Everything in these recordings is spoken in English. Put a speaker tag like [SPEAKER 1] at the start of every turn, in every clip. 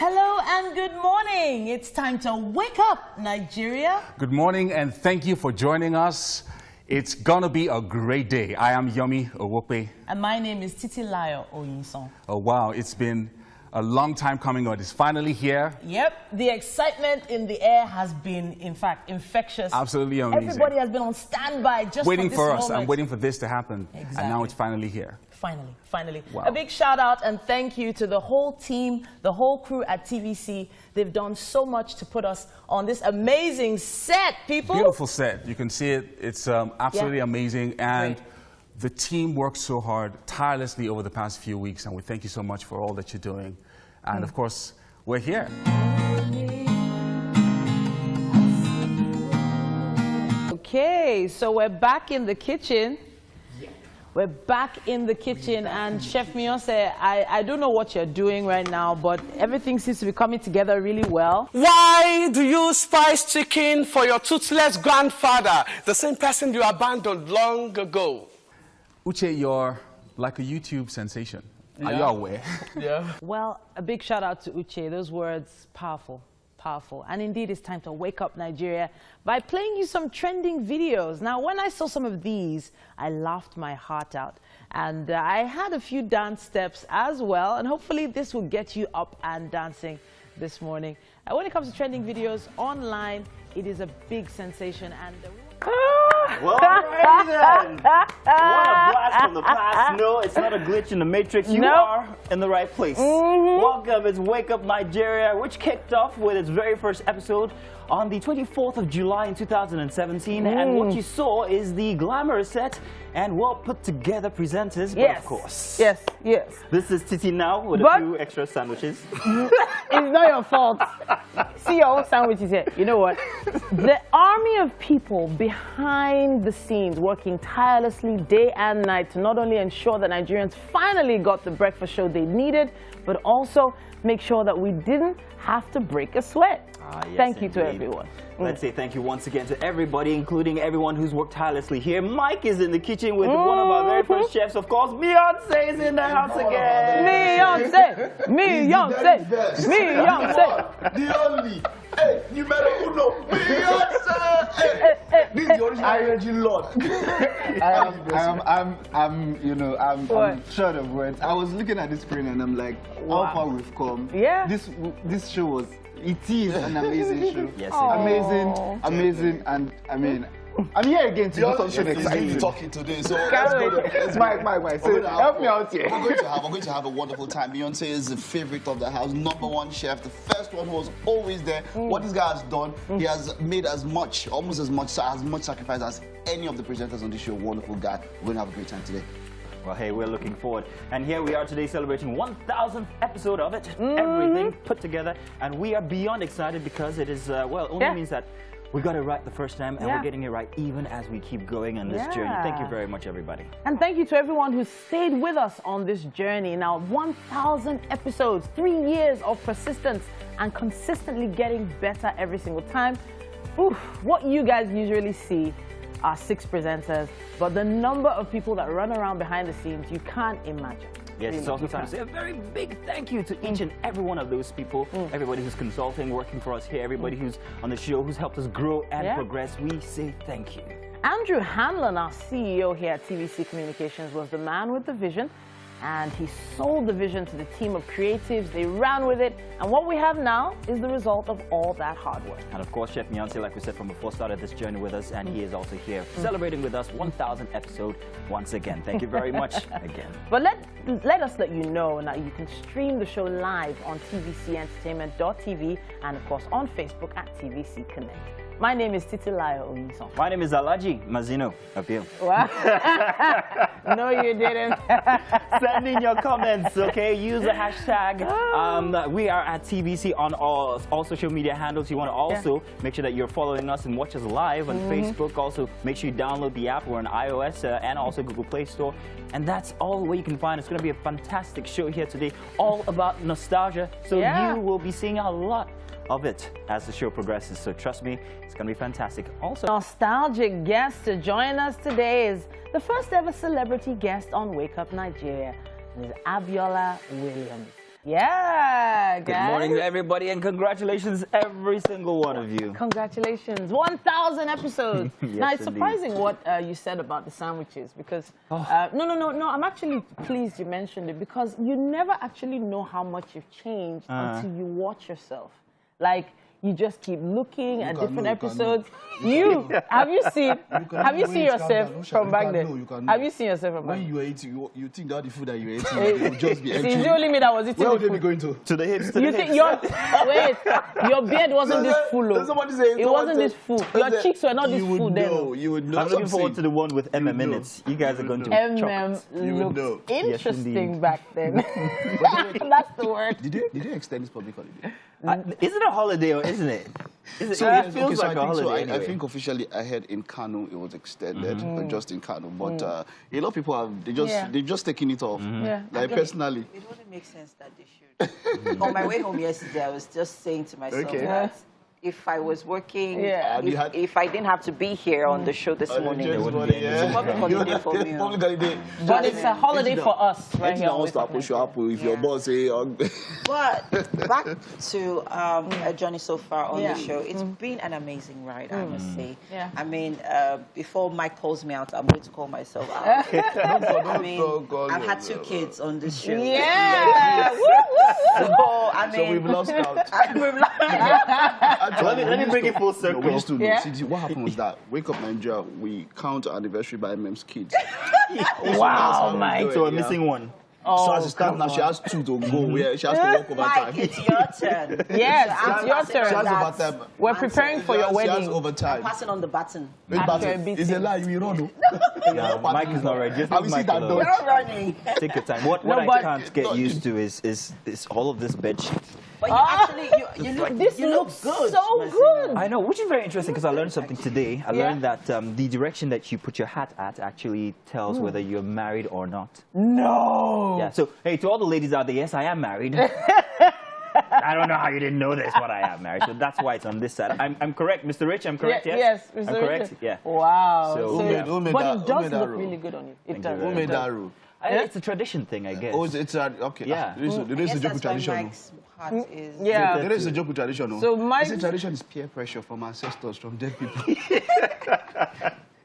[SPEAKER 1] Hello and good morning. It's time to wake up, Nigeria.
[SPEAKER 2] Good morning and thank you for joining us. It's gonna be a great day. I am Yomi, Owope.
[SPEAKER 1] And my name is Titilayo Oyinson.
[SPEAKER 2] Oh wow, it's been a long time coming on. It's finally here.
[SPEAKER 1] Yep, the excitement in the air has been, in fact, infectious.
[SPEAKER 2] Absolutely amazing.
[SPEAKER 1] Everybody has been on standby just
[SPEAKER 2] waiting
[SPEAKER 1] for this
[SPEAKER 2] us
[SPEAKER 1] moment.
[SPEAKER 2] and waiting for this to happen.
[SPEAKER 1] Exactly.
[SPEAKER 2] And now it's finally here.
[SPEAKER 1] Finally.
[SPEAKER 2] Wow.
[SPEAKER 1] A big shout out and thank you to the whole team, the whole crew at TVC. They've done so much to put us on this amazing set, people.
[SPEAKER 2] Beautiful set. You can see it. It's absolutely amazing. And the team worked so hard, tirelessly over the past few weeks. And we thank you so much for all that you're doing. And of course, we're here.
[SPEAKER 1] Okay, so we're back in the kitchen. We're back in the kitchen, and Chef Beyonce, I don't know what you're doing right now, but everything seems to be coming together really well.
[SPEAKER 3] Why do you spice chicken for your toothless grandfather, the same person you abandoned long ago?
[SPEAKER 2] Uche, you're like a YouTube sensation. Are you aware?
[SPEAKER 3] Yeah.
[SPEAKER 1] Well, a big shout out to Uche. Those words, powerful. And indeed, it's time to wake up Nigeria by playing you some trending videos. Now, when I saw some of these, I laughed my heart out. And I had a few dance steps as well. And hopefully this will get you up and dancing this morning. When it comes to trending videos online, it is a big sensation. And
[SPEAKER 4] well, alright then. What a blast from the past. No, it's not a glitch in the matrix. You are in the right place. Welcome. It's Wake Up Nigeria, which kicked off with its very first episode on the 24th of July in 2017. And what you saw is the glamorous set and well put together presenters. But of course.
[SPEAKER 1] Yes.
[SPEAKER 4] This is Titi now with a few extra sandwiches.
[SPEAKER 1] It's not your fault. See your own sandwiches here. You know what? The army of people behind the scenes working tirelessly day and night to not only ensure that Nigerians finally got the breakfast show they needed, but also make sure that we didn't have to break a sweat.
[SPEAKER 4] Yes,
[SPEAKER 1] thank you to everyone.
[SPEAKER 4] Let's say thank you once again to everybody, including everyone who's worked tirelessly here. Mike is in the kitchen with one of our very first chefs, of course. Beyonce is in the house again.
[SPEAKER 1] Beyonce.
[SPEAKER 5] The only. Hey, you better know Beyonce. This is the original Lord.
[SPEAKER 6] I'm short of words. I was looking at the screen and I'm like, how far we've come.
[SPEAKER 1] Yeah.
[SPEAKER 6] This show was, it is an amazing show.
[SPEAKER 4] Yes,
[SPEAKER 6] amazing, and I mean, I'm here again to do something exciting.
[SPEAKER 5] Talking today, so let's go.
[SPEAKER 6] Mike, so help me out here.
[SPEAKER 5] We're going to have a wonderful time. Beyonce is the favorite of the house, #1 chef, the first one who was always there. What this guy has done, he has made almost as much sacrifice as any of the presenters on the show. Wonderful guy. We're going to have a great time today.
[SPEAKER 4] Well, hey, we're looking forward. And here we are today celebrating 1,000th episode of it. Everything put together. And we are beyond excited because it is, only means that we got it right the first time and we're getting it right even as we keep going on this journey. Thank you very much, everybody.
[SPEAKER 1] And thank you to everyone who stayed with us on this journey. Now, 1,000 episodes, 3 years of persistence and consistently getting better every single time. Oof, what you guys usually see are 6 presenters, but the number of people that run around behind the scenes, you can't imagine.
[SPEAKER 4] Yes, it's also time to say a very big thank you to each and every one of those people, everybody who's consulting, working for us here, everybody who's on the show, who's helped us grow and progress. We say thank you.
[SPEAKER 1] Andrew Hanlon, our CEO here at TVC Communications, was the man with the vision, and he sold the vision to the team of creatives. They ran with it, and what we have now is the result of all that hard work.
[SPEAKER 4] And of course, Chef Beyonce, like we said from before, started this journey with us, and he is also here celebrating with us 1,000th episode once again. Thank you very much again.
[SPEAKER 1] But let us let you know that you can stream the show live on tvcentertainment.tv and of course on Facebook at TVC Connect. My name is Titilayo Oyinson.
[SPEAKER 4] My name is Alhaji Mazino. Appeal.
[SPEAKER 1] What? No, you didn't.
[SPEAKER 4] Send in your comments, okay? Use the hashtag. We are at TVC on all social media handles. You want to also make sure that you're following us and watch us live on Facebook. Also, make sure you download the app. We're on iOS and also Google Play Store. And that's all where you can find. It's going to be a fantastic show here today, all about nostalgia. So you will be seeing a lot of it as the show progresses. So trust me, it's going to be fantastic. Also,
[SPEAKER 1] nostalgic guest to join us today is the first ever celebrity guest on Wake Up Nigeria, Ms. Biola Williams. Yeah,
[SPEAKER 7] Good
[SPEAKER 1] guys.
[SPEAKER 7] morning to everybody, and congratulations, every single one of you.
[SPEAKER 1] Congratulations, 1,000 episodes.
[SPEAKER 7] Yes,
[SPEAKER 1] now, it's
[SPEAKER 7] indeed.
[SPEAKER 1] surprising what you said about the sandwiches because, no, I'm actually pleased you mentioned it because you never actually know how much you've changed until you watch yourself. Like, you just keep looking at different episodes. Have you seen yourself from back then? Have you seen yourself from back then?
[SPEAKER 6] When you were eating, you think that the food that you were eating it would just be empty.
[SPEAKER 1] It's only me that was eating
[SPEAKER 6] Where
[SPEAKER 1] the
[SPEAKER 6] would they be
[SPEAKER 1] food.
[SPEAKER 6] going to?
[SPEAKER 7] To the hips, to
[SPEAKER 1] You
[SPEAKER 7] the
[SPEAKER 1] think
[SPEAKER 7] hips.
[SPEAKER 1] your beard wasn't this full.
[SPEAKER 5] Does somebody say
[SPEAKER 1] It wasn't this full. Your cheeks were not this full then.
[SPEAKER 6] You would know.
[SPEAKER 7] I'm looking forward to the one with MM minutes. You guys are going to be shocked.
[SPEAKER 1] MM looked interesting
[SPEAKER 7] indeed.
[SPEAKER 1] back then. That's the word.
[SPEAKER 6] Did they extend this public holiday?
[SPEAKER 7] Is it a holiday or isn't it? It feels like a holiday.
[SPEAKER 6] I think officially I heard in Kano it was extended, just in Kano. But a lot of people have they just taking it off. Like personally,
[SPEAKER 8] It wouldn't make sense that they should. On my way home yesterday, I was just saying to myself that if I was working, if I didn't have to be here on the show this morning, it would be a public holiday for me.
[SPEAKER 6] Public holiday.
[SPEAKER 1] But it's a holiday for us right here.
[SPEAKER 6] If your boss say,
[SPEAKER 8] But back to a journey so far on the show, it's been an amazing ride, I must say.
[SPEAKER 1] Yeah.
[SPEAKER 8] I mean, before Mike calls me out, I'm going to call myself out. I mean, I've had 2 kids on this show.
[SPEAKER 1] Yeah.
[SPEAKER 6] so we've lost count.
[SPEAKER 7] Let me bring it full circle.
[SPEAKER 6] We used to know. See, what happened was that Wake Up Nigeria, we count our anniversary by Mem's kids.
[SPEAKER 1] Wow, Mike.
[SPEAKER 7] So we're missing one.
[SPEAKER 6] So as it stands now, she has 2 to go. She has to walk over time.
[SPEAKER 8] Mike, it's your turn.
[SPEAKER 1] Yes, it's your
[SPEAKER 6] She has
[SPEAKER 1] turn.
[SPEAKER 6] overtime.
[SPEAKER 1] We're preparing for your
[SPEAKER 6] She has
[SPEAKER 1] wedding.
[SPEAKER 6] overtime.
[SPEAKER 8] Passing on the baton.
[SPEAKER 6] It's a lie. You don't know.
[SPEAKER 7] Mike is not ready. Just
[SPEAKER 6] Have
[SPEAKER 7] leave
[SPEAKER 6] you seen
[SPEAKER 7] Mike
[SPEAKER 6] that
[SPEAKER 7] alone.
[SPEAKER 6] dog?
[SPEAKER 8] You're running.
[SPEAKER 7] Take your time. What I can't get used to is all of this bed sheet.
[SPEAKER 8] But you actually, you look,
[SPEAKER 1] This
[SPEAKER 8] you look
[SPEAKER 1] looks
[SPEAKER 8] good.
[SPEAKER 1] so
[SPEAKER 8] Mazino.
[SPEAKER 1] good.
[SPEAKER 7] I know, which is very interesting because I learned something today. I learned that the direction that you put your hat at actually tells whether you're married or not.
[SPEAKER 1] No.
[SPEAKER 7] Yeah. So, hey, to all the ladies out there, yes, I am married. I don't know how you didn't know this, but I am married. So that's why it's on this side. I'm correct, Mr. Rich. I'm correct.
[SPEAKER 1] Yes,
[SPEAKER 7] I'm
[SPEAKER 1] Mr.
[SPEAKER 7] correct.
[SPEAKER 1] Richard.
[SPEAKER 7] Yeah.
[SPEAKER 1] Wow.
[SPEAKER 7] So, yeah.
[SPEAKER 1] But it does look really good on you. It does.
[SPEAKER 6] Who made that rule?
[SPEAKER 7] It's a tradition thing, I guess.
[SPEAKER 6] Oh, it's okay.
[SPEAKER 7] Yeah.
[SPEAKER 6] There is a
[SPEAKER 8] I guess
[SPEAKER 6] joke with
[SPEAKER 8] that's why
[SPEAKER 6] tradition.
[SPEAKER 8] Mike's heart is...
[SPEAKER 1] Yeah.
[SPEAKER 6] There is a joke with tradition.
[SPEAKER 1] So Mike's...
[SPEAKER 6] tradition is peer pressure from ancestors, from dead people.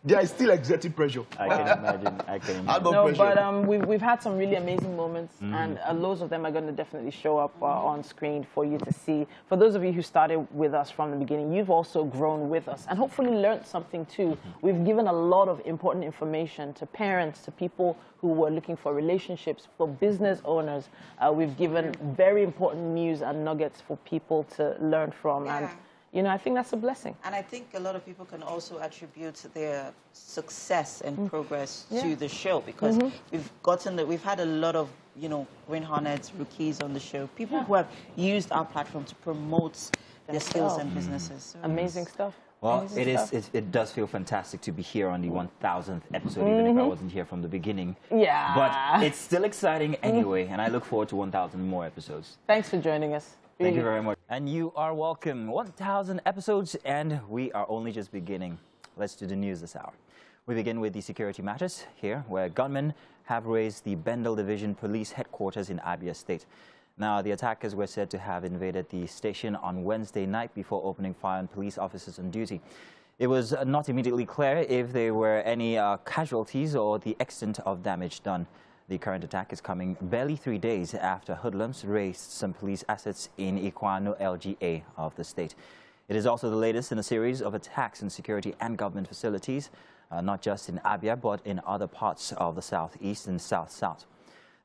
[SPEAKER 6] There is still exerting pressure.
[SPEAKER 7] I can imagine. I can imagine.
[SPEAKER 1] No, but we've had some really amazing moments, and loads of them are going to definitely show up on screen for you to see. For those of you who started with us from the beginning, you've also grown with us and hopefully learned something too. We've given a lot of important information to parents, to people who were looking for relationships, for business owners. We've given very important news and nuggets for people to learn from.
[SPEAKER 8] Yeah.
[SPEAKER 1] And you know, I think that's a blessing.
[SPEAKER 8] And I think a lot of people can also attribute their success and progress to the show because we've had a lot of, Green Hornets, rookies on the show, people who have used our platform to promote their skills and businesses. So
[SPEAKER 1] Amazing stuff.
[SPEAKER 7] Well, it does feel fantastic to be here on the 1000th episode, even if I wasn't here from the beginning.
[SPEAKER 1] Yeah.
[SPEAKER 7] But it's still exciting anyway, and I look forward to 1000 more episodes.
[SPEAKER 1] Thanks for joining us.
[SPEAKER 7] Thank you very much. And you are welcome. 1000 episodes, and we are only just beginning. Let's do the news this hour. We begin with the security matters here, where gunmen have raised the Bendel Division Police Headquarters in Abia State. Now, the attackers were said to have invaded the station on Wednesday night before opening fire on police officers on duty. It was not immediately clear if there were any casualties or the extent of damage done. The current attack is coming barely 3 days after hoodlums raised some police assets in Ikwano LGA of the state. It is also the latest in a series of attacks on security and government facilities, not just in Abia, but in other parts of the southeast and south-south.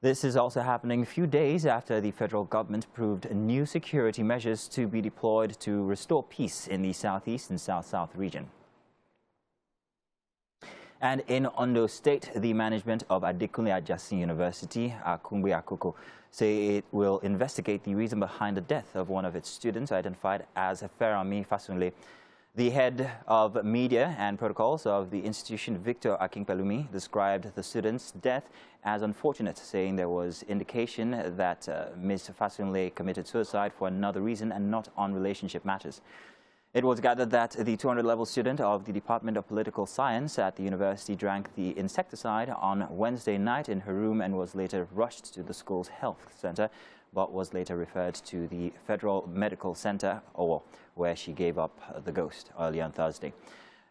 [SPEAKER 7] This is also happening a few days after the federal government approved new security measures to be deployed to restore peace in the southeast and south-south region. And in Ondo State, the management of Adekunle Ajasin University, Akumbi Akoko, say it will investigate the reason behind the death of one of its students identified as Ferami Fasunle. The head of media and protocols of the institution, Victor Akinpelumi, described the student's death as unfortunate, saying there was indication that Ms. Fasunle committed suicide for another reason and not on relationship matters. It was gathered that the 200-level student of the Department of Political Science at the university drank the insecticide on Wednesday night in her room and was later rushed to the school's health center, but was later referred to the Federal Medical Center, Owope, where she gave up the ghost early on Thursday.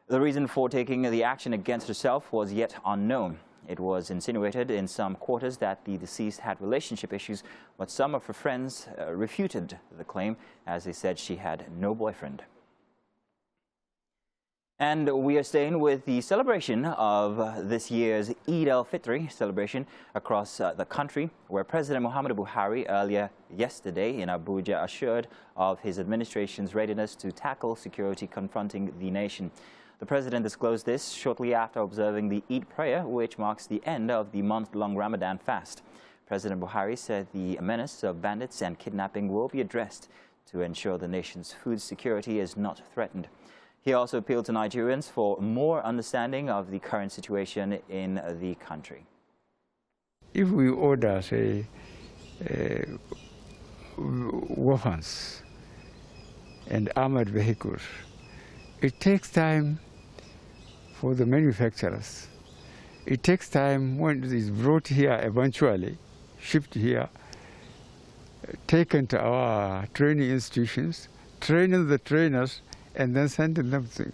[SPEAKER 7] The reason for taking the action against herself was yet unknown. It was insinuated in some quarters that the deceased had relationship issues, but some of her friends refuted the claim, as they said she had no boyfriend. And we are staying with the celebration of this year's Eid al-Fitr celebration across the country, where President Muhammadu Buhari earlier yesterday in Abuja assured of his administration's readiness to tackle security confronting the nation. The president disclosed this shortly after observing the Eid prayer, which marks the end of the month-long Ramadan fast. President Buhari said the menace of bandits and kidnapping will be addressed to ensure the nation's food security is not threatened. He also appealed to Nigerians for more understanding of the current situation in the country.
[SPEAKER 9] If we order, say, weapons and armored vehicles, it takes time for the manufacturers. It takes time when it is brought here eventually, shipped here, taken to our training institutions, training the trainers, and then sending them to.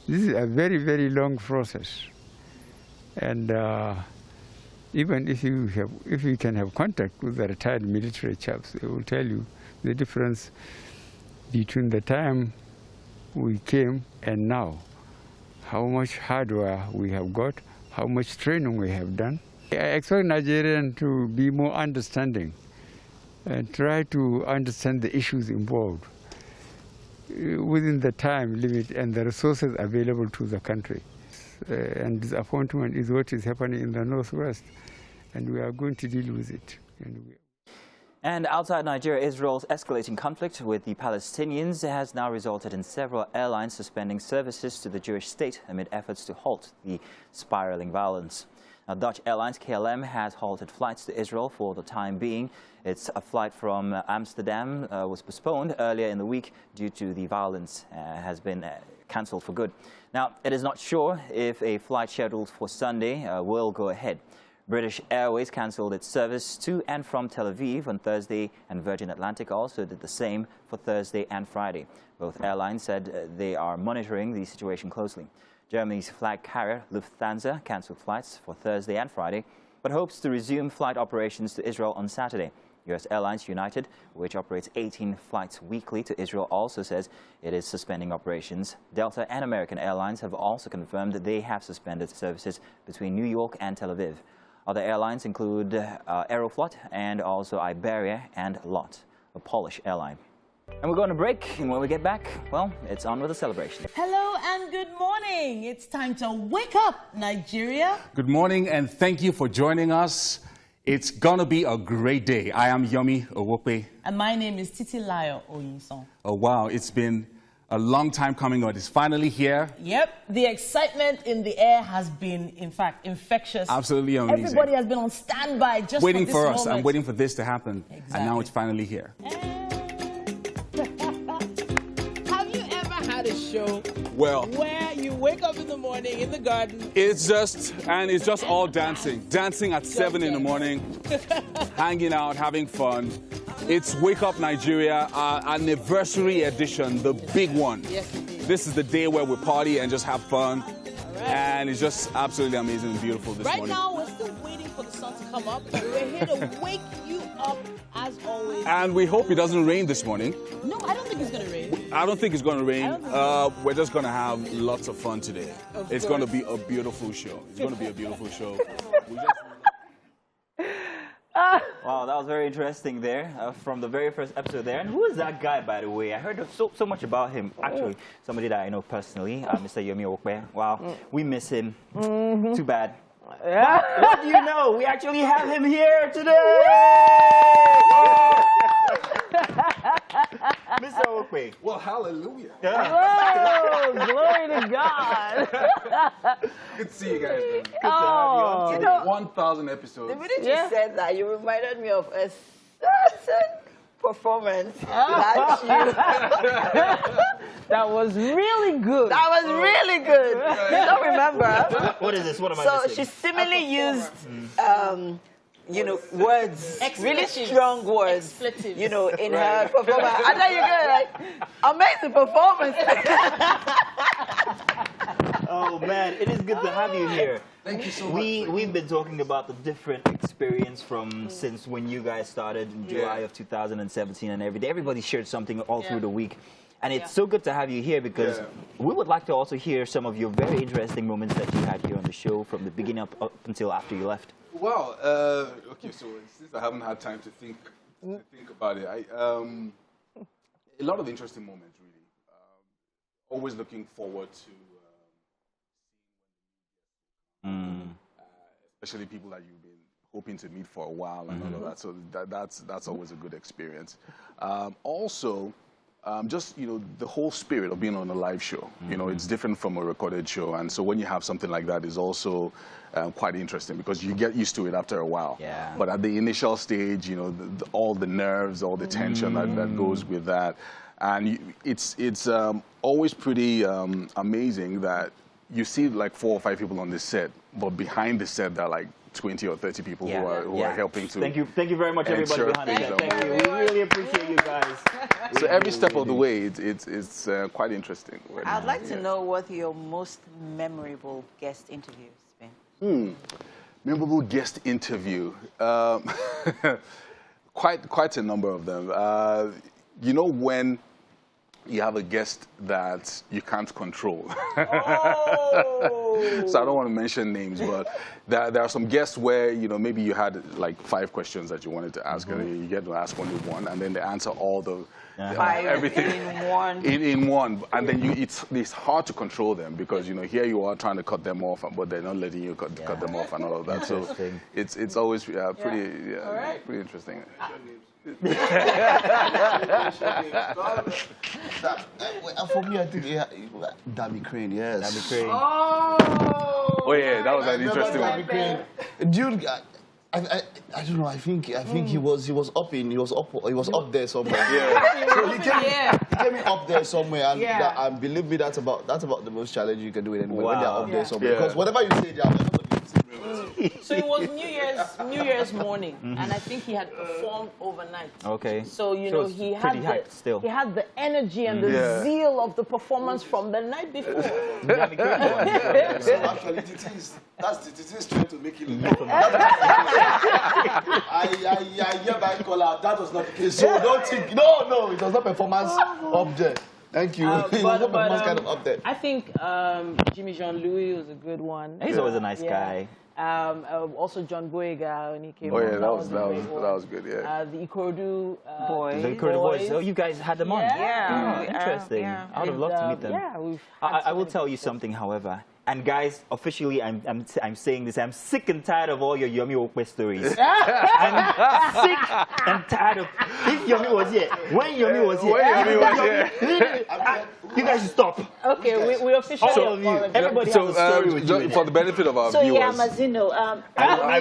[SPEAKER 9] This is a very, very long process. And even if you can have contact with the retired military chaps, they will tell you the difference between the time we came and now, how much hardware we have got, how much training we have done. I expect Nigerians to be more understanding and try to understand the issues involved within the time limit and the resources available to the country. And disappointment is what is happening in the Northwest, and we are going to deal with it.
[SPEAKER 7] And outside Nigeria, Israel's escalating conflict with the Palestinians has now resulted in several airlines suspending services to the Jewish state amid efforts to halt the spiraling violence. Now, Dutch Airlines KLM has halted flights to Israel for the time being. Its flight from Amsterdam was postponed earlier in the week due to the violence has been cancelled for good. Now, it is not sure if a flight scheduled for Sunday will go ahead. British Airways cancelled its service to and from Tel Aviv on Thursday, and Virgin Atlantic also did the same for Thursday and Friday. Both airlines said they are monitoring the situation closely. Germany's flag carrier Lufthansa cancelled flights for Thursday and Friday, but hopes to resume flight operations to Israel on Saturday. U.S. Airlines United, which operates 18 flights weekly to Israel, also says it is suspending operations. Delta and American Airlines have also confirmed that they have suspended services between New York and Tel Aviv. Other airlines include Aeroflot and also Iberia and LOT, a Polish airline. And we're going to break, and when we get back, well, it's on with the celebration.
[SPEAKER 1] Hello and good morning. It's time to wake up, Nigeria.
[SPEAKER 2] Good morning, and thank you for joining us. It's going to be a great day. I am Yomi Owope.
[SPEAKER 1] And my name is Titilayo Oyinson.
[SPEAKER 2] Oh, wow. It's been a long time coming on. It's finally here.
[SPEAKER 1] Yep. The excitement in the air has been, in fact, infectious.
[SPEAKER 2] Absolutely amazing.
[SPEAKER 1] Everybody has been on standby just
[SPEAKER 2] waiting
[SPEAKER 1] for this
[SPEAKER 2] us.
[SPEAKER 1] moment.
[SPEAKER 2] I'm waiting for this to happen.
[SPEAKER 1] Exactly.
[SPEAKER 2] And now it's finally here.
[SPEAKER 10] Have you ever had a show
[SPEAKER 11] where
[SPEAKER 10] you wake up in the morning in the garden?
[SPEAKER 11] It's just all dancing. Dancing at 7 in the morning, hanging out, having fun. It's Wake Up Nigeria, anniversary edition, the big one.
[SPEAKER 10] Yes, indeed.
[SPEAKER 11] This is the day where we party and just have fun. Right. And it's just absolutely amazing and beautiful this morning.
[SPEAKER 10] Right now, we're still waiting for the sun to come up, but we're here to wake you up as always.
[SPEAKER 11] And we hope it doesn't rain this morning.
[SPEAKER 10] No, I don't think it's going to rain.
[SPEAKER 11] I don't think it's going to rain. We're just going to have lots of fun today. It's going to be a beautiful show. It's going to be a beautiful show.
[SPEAKER 7] Wow, that was very interesting there from the very first episode there. And who is that guy, by the way? I heard so much about him. Actually, somebody that I know personally, Mr. Yomi Owope. Wow, we miss him. Too bad.
[SPEAKER 1] Yeah.
[SPEAKER 7] What do you know? We actually have him here today. Mr. Owope.
[SPEAKER 6] Well, hallelujah.
[SPEAKER 1] Oh, glory to God.
[SPEAKER 6] Good to see you guys, man.
[SPEAKER 1] Good to have
[SPEAKER 8] you on.
[SPEAKER 6] 1,000 episodes.
[SPEAKER 8] The minute you said that, you reminded me of a certain performance that you...
[SPEAKER 1] That was really good.
[SPEAKER 8] That was really good. You don't remember?
[SPEAKER 7] What is this? What am I
[SPEAKER 8] So
[SPEAKER 7] missing?
[SPEAKER 8] she similarly used you know, words, really
[SPEAKER 10] Expletives.
[SPEAKER 8] strong words,
[SPEAKER 10] Expletives.
[SPEAKER 8] you know, in her performance. I know you're good, like, amazing performance.
[SPEAKER 7] Oh man, it is good to have you here.
[SPEAKER 5] Thank you so much.
[SPEAKER 7] We've been talking about the different experience from since when you guys started in July of 2017 and every day. Everybody shared something all through the week. And it's so good to have you here because we would like to also hear some of your very interesting moments that you had here on the show from the beginning up until after you left.
[SPEAKER 11] Well, okay, so since I haven't had time to think about it, a lot of interesting moments, really. Always looking forward to especially people that you've been hoping to meet for a while and all of that. So that's always a good experience. Also, just, you know, the whole spirit of being on a live show. You know, it's different from a recorded show. And so when you have something like that, is also quite interesting because you get used to it after a while.
[SPEAKER 7] Yeah.
[SPEAKER 11] But at the initial stage, you know, all the nerves, all the tension that goes with that. And it's always pretty amazing that you see like 4 or 5 people on the set, but behind the set, there are like 20 or 30 people who are helping to.
[SPEAKER 7] Thank you very much, everybody behind the set. Thank you. We really appreciate you guys.
[SPEAKER 11] So every step of the way, it's quite interesting.
[SPEAKER 8] I'd like to know what your most memorable guest interview has been.
[SPEAKER 11] Memorable guest interview. Quite a number of them. You know when you have a guest that you can't control. So I don't want to mention names, but there are some guests where, you know, maybe you had like 5 questions that you wanted to ask, and you get to ask only one, and then they answer all the everything in one, and then it's hard to control them because, you know, here you are trying to cut them off, but they're not letting you cut them off and all of that. So it's always pretty interesting.
[SPEAKER 5] For me, I think Dammy Crane, yes.
[SPEAKER 7] Dammy Crane.
[SPEAKER 11] Oh yeah, that was an interesting one.
[SPEAKER 5] Dude, I don't know. I think he was up there somewhere.
[SPEAKER 11] Yeah.
[SPEAKER 5] So he came in up there somewhere, and believe me, that's about the most challenging you can do it anyway when they're up there somewhere. Because whatever you say, they are never.
[SPEAKER 10] So it was New Year's morning, and I think he had performed overnight.
[SPEAKER 7] Okay.
[SPEAKER 10] So you know he had the energy and the zeal of the performance from the night before.
[SPEAKER 5] So actually, that's trying to make it look. I hereby call out that was not the case. So don't think no, it was not performance up there. Thank you. It was not performance kind of up there.
[SPEAKER 10] I think Jimmy Jean-Louis was a good one.
[SPEAKER 7] He's always a nice guy.
[SPEAKER 10] Also John Boyega when he came.
[SPEAKER 11] Oh yeah, that was good. Yeah.
[SPEAKER 10] The Ikorodu
[SPEAKER 8] boys.
[SPEAKER 7] The Ikorodu boys. Oh, you guys had them on.
[SPEAKER 8] Yeah.
[SPEAKER 7] Interesting. I would have loved to meet them.
[SPEAKER 10] Yeah,
[SPEAKER 7] I will tell you something, however. And guys, officially, I'm saying this. I'm sick and tired of all your Yomi Owope stories. I'm sick and tired of. If Yomi was here, when Yomi was here, you guys should stop.
[SPEAKER 10] Okay, we officially.
[SPEAKER 7] All of you. Everybody has a story with you.
[SPEAKER 11] For the benefit of our
[SPEAKER 8] So
[SPEAKER 11] viewers.
[SPEAKER 8] yeah, Mazino.
[SPEAKER 7] I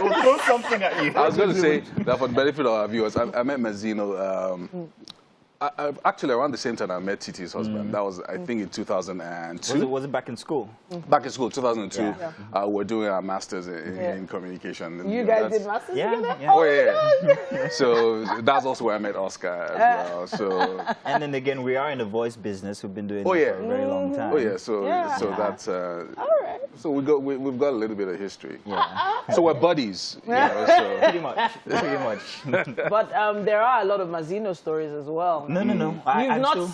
[SPEAKER 7] will throw something at you.
[SPEAKER 11] I was going to say that for the benefit of our viewers, I met Mazino. Actually, around the same time I met Titi's husband. That was, I think, in 2002.
[SPEAKER 7] Was it back in school?
[SPEAKER 11] Back in school, 2002. We're doing our masters in communication.
[SPEAKER 10] You guys did masters together?
[SPEAKER 11] Yeah. Oh yeah. So that's also where I met Oscar as well. So.
[SPEAKER 7] And then again, we are in the voice business. We've been doing it for a very long time.
[SPEAKER 11] Oh yeah. So that's. All right. So we've got a little bit of history. Yeah. So we're buddies. You know, so.
[SPEAKER 7] Pretty much.
[SPEAKER 10] But there are a lot of Mazino stories as well.
[SPEAKER 7] No.
[SPEAKER 10] You've not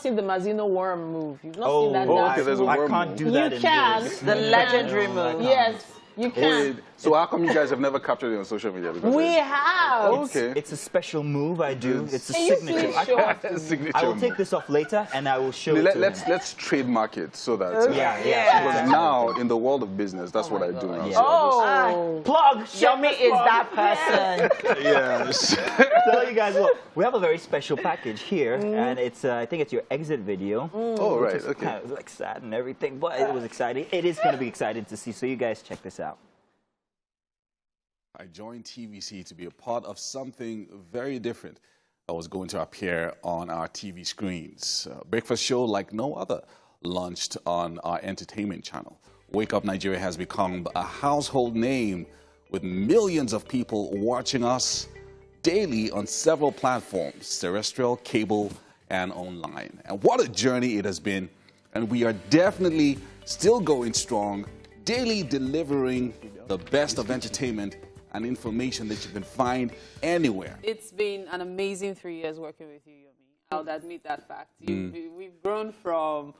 [SPEAKER 10] seen the Mazino worm move. You've not seen that.
[SPEAKER 11] Okay, there's a worm
[SPEAKER 7] I can't
[SPEAKER 11] move.
[SPEAKER 7] do that.
[SPEAKER 10] You can.
[SPEAKER 8] The legendary move.
[SPEAKER 10] Yes, you can.
[SPEAKER 11] So how come you guys have never captured it on social media? Because
[SPEAKER 10] We have.
[SPEAKER 11] Okay.
[SPEAKER 7] It's a special move I do. It's a
[SPEAKER 10] Can you
[SPEAKER 7] signature.
[SPEAKER 10] please show us?
[SPEAKER 11] Signature.
[SPEAKER 7] I will take this off later and I will show it to him.
[SPEAKER 11] Let's trademark it so that because now in the world of business, that's what I do now.
[SPEAKER 10] Oh,
[SPEAKER 8] Plug. Yomi is that person.
[SPEAKER 11] Yes.
[SPEAKER 7] Tell you guys what, we have a very special package here, and it's I think it's your exit video.
[SPEAKER 11] Oh right, okay.
[SPEAKER 7] Kind of like sad and everything, but it was exciting. It is going to be exciting to see. So you guys check this out.
[SPEAKER 2] I joined TVC to be a part of something very different that was going to appear on our TV screens. A breakfast show like no other launched on our entertainment channel. Wake Up Nigeria has become a household name with millions of people watching us daily on several platforms, terrestrial, cable, and online. And what a journey it has been. And we are definitely still going strong, daily delivering the best of entertainment and information that you can find anywhere.
[SPEAKER 12] It's been an amazing 3 years working with you, Yomi. I'll admit that fact. We've grown from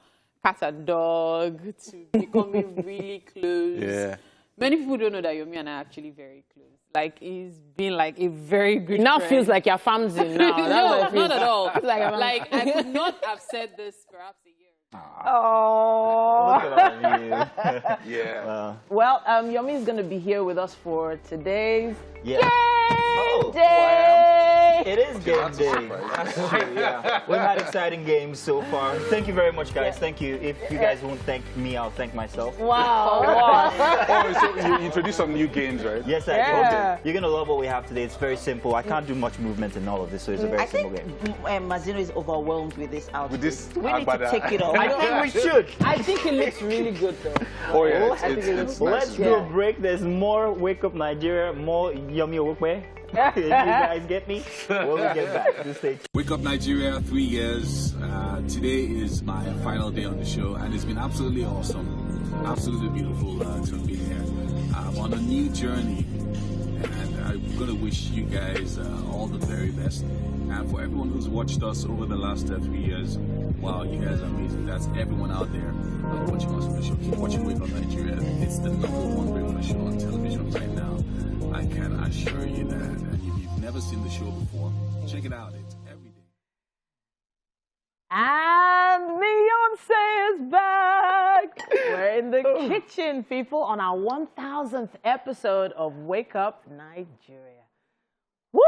[SPEAKER 12] cat and dog to becoming really close.
[SPEAKER 2] Yeah.
[SPEAKER 12] Many people don't know that Yomi and I are actually very close. Like, he's been like a very good
[SPEAKER 10] Now
[SPEAKER 12] friend.
[SPEAKER 10] feels like you're family now.
[SPEAKER 12] No, not at all. Like, I could not have said this perhaps a year.
[SPEAKER 10] Oh.
[SPEAKER 7] Look at you.
[SPEAKER 2] Yeah.
[SPEAKER 10] Well, Yomi is going to be here with us for today's
[SPEAKER 7] Yeah.
[SPEAKER 10] game day.
[SPEAKER 7] It is game day. That's true, yeah. We've had exciting games so far. Thank you very much, guys. Thank you. If you guys won't thank me, I'll thank myself.
[SPEAKER 10] Wow.
[SPEAKER 11] Oh, so you introduced some new games, right?
[SPEAKER 7] Yes, I did. Okay. You're going to love what we have today. It's very simple. I can't do much movement in all of this, so it's a very simple game.
[SPEAKER 8] Mazino is overwhelmed with this outfit.
[SPEAKER 11] With this
[SPEAKER 8] we need to take it off.
[SPEAKER 7] I think we should.
[SPEAKER 10] I think it looks really good, though.
[SPEAKER 11] Oh, yeah.
[SPEAKER 7] Let's
[SPEAKER 11] nice.
[SPEAKER 7] do a break. There's more Wake Up Nigeria, more Yomi Owope. You guys get me? When we get back, just stay tuned.
[SPEAKER 2] Wake Up Nigeria, 3 years. Today is my final day on the show, and it's been absolutely awesome. Absolutely beautiful to have been here. I'm on a new journey, and I'm going to wish you guys all the very best. And for everyone who's watched us over the last 3 years, wow, you guys are amazing. That's everyone out there watching us on the show. Keep watching Wake Up Nigeria. It's the #1 breakfast show on television right now. I can assure you that. And if you've never seen the show before, check it out. It's every day.
[SPEAKER 10] And Beyonce is back. We're in the kitchen, people, on our 1000th episode of Wake Up Nigeria. Woo!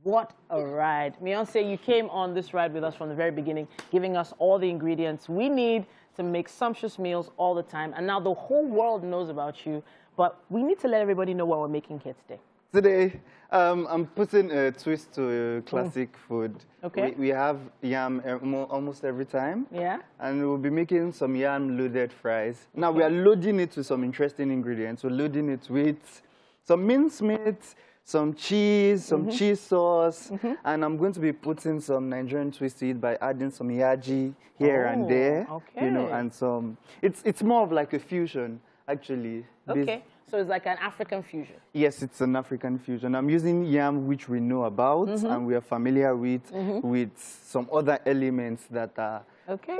[SPEAKER 10] What a ride. Beyonce, you came on this ride with us from the very beginning, giving us all the ingredients we need to make sumptuous meals all the time. And now the whole world knows about you, but we need to let everybody know what we're making here today.
[SPEAKER 13] Today, I'm putting a twist to classic food.
[SPEAKER 10] Okay.
[SPEAKER 13] We have yam almost every time.
[SPEAKER 10] Yeah.
[SPEAKER 13] And we'll be making some yam-loaded fries. Now, we are loading it with some interesting ingredients. We're loading it with some mincemeat, some cheese, some cheese sauce, and I'm going to be putting some Nigerian twist to it by adding some yaji here and there.
[SPEAKER 10] Okay.
[SPEAKER 13] You know, and some. It's more of like a fusion, actually.
[SPEAKER 10] Okay. So it's like an African fusion.
[SPEAKER 13] Yes, it's an African fusion. I'm using yam, which we know about and we are familiar with some other elements that are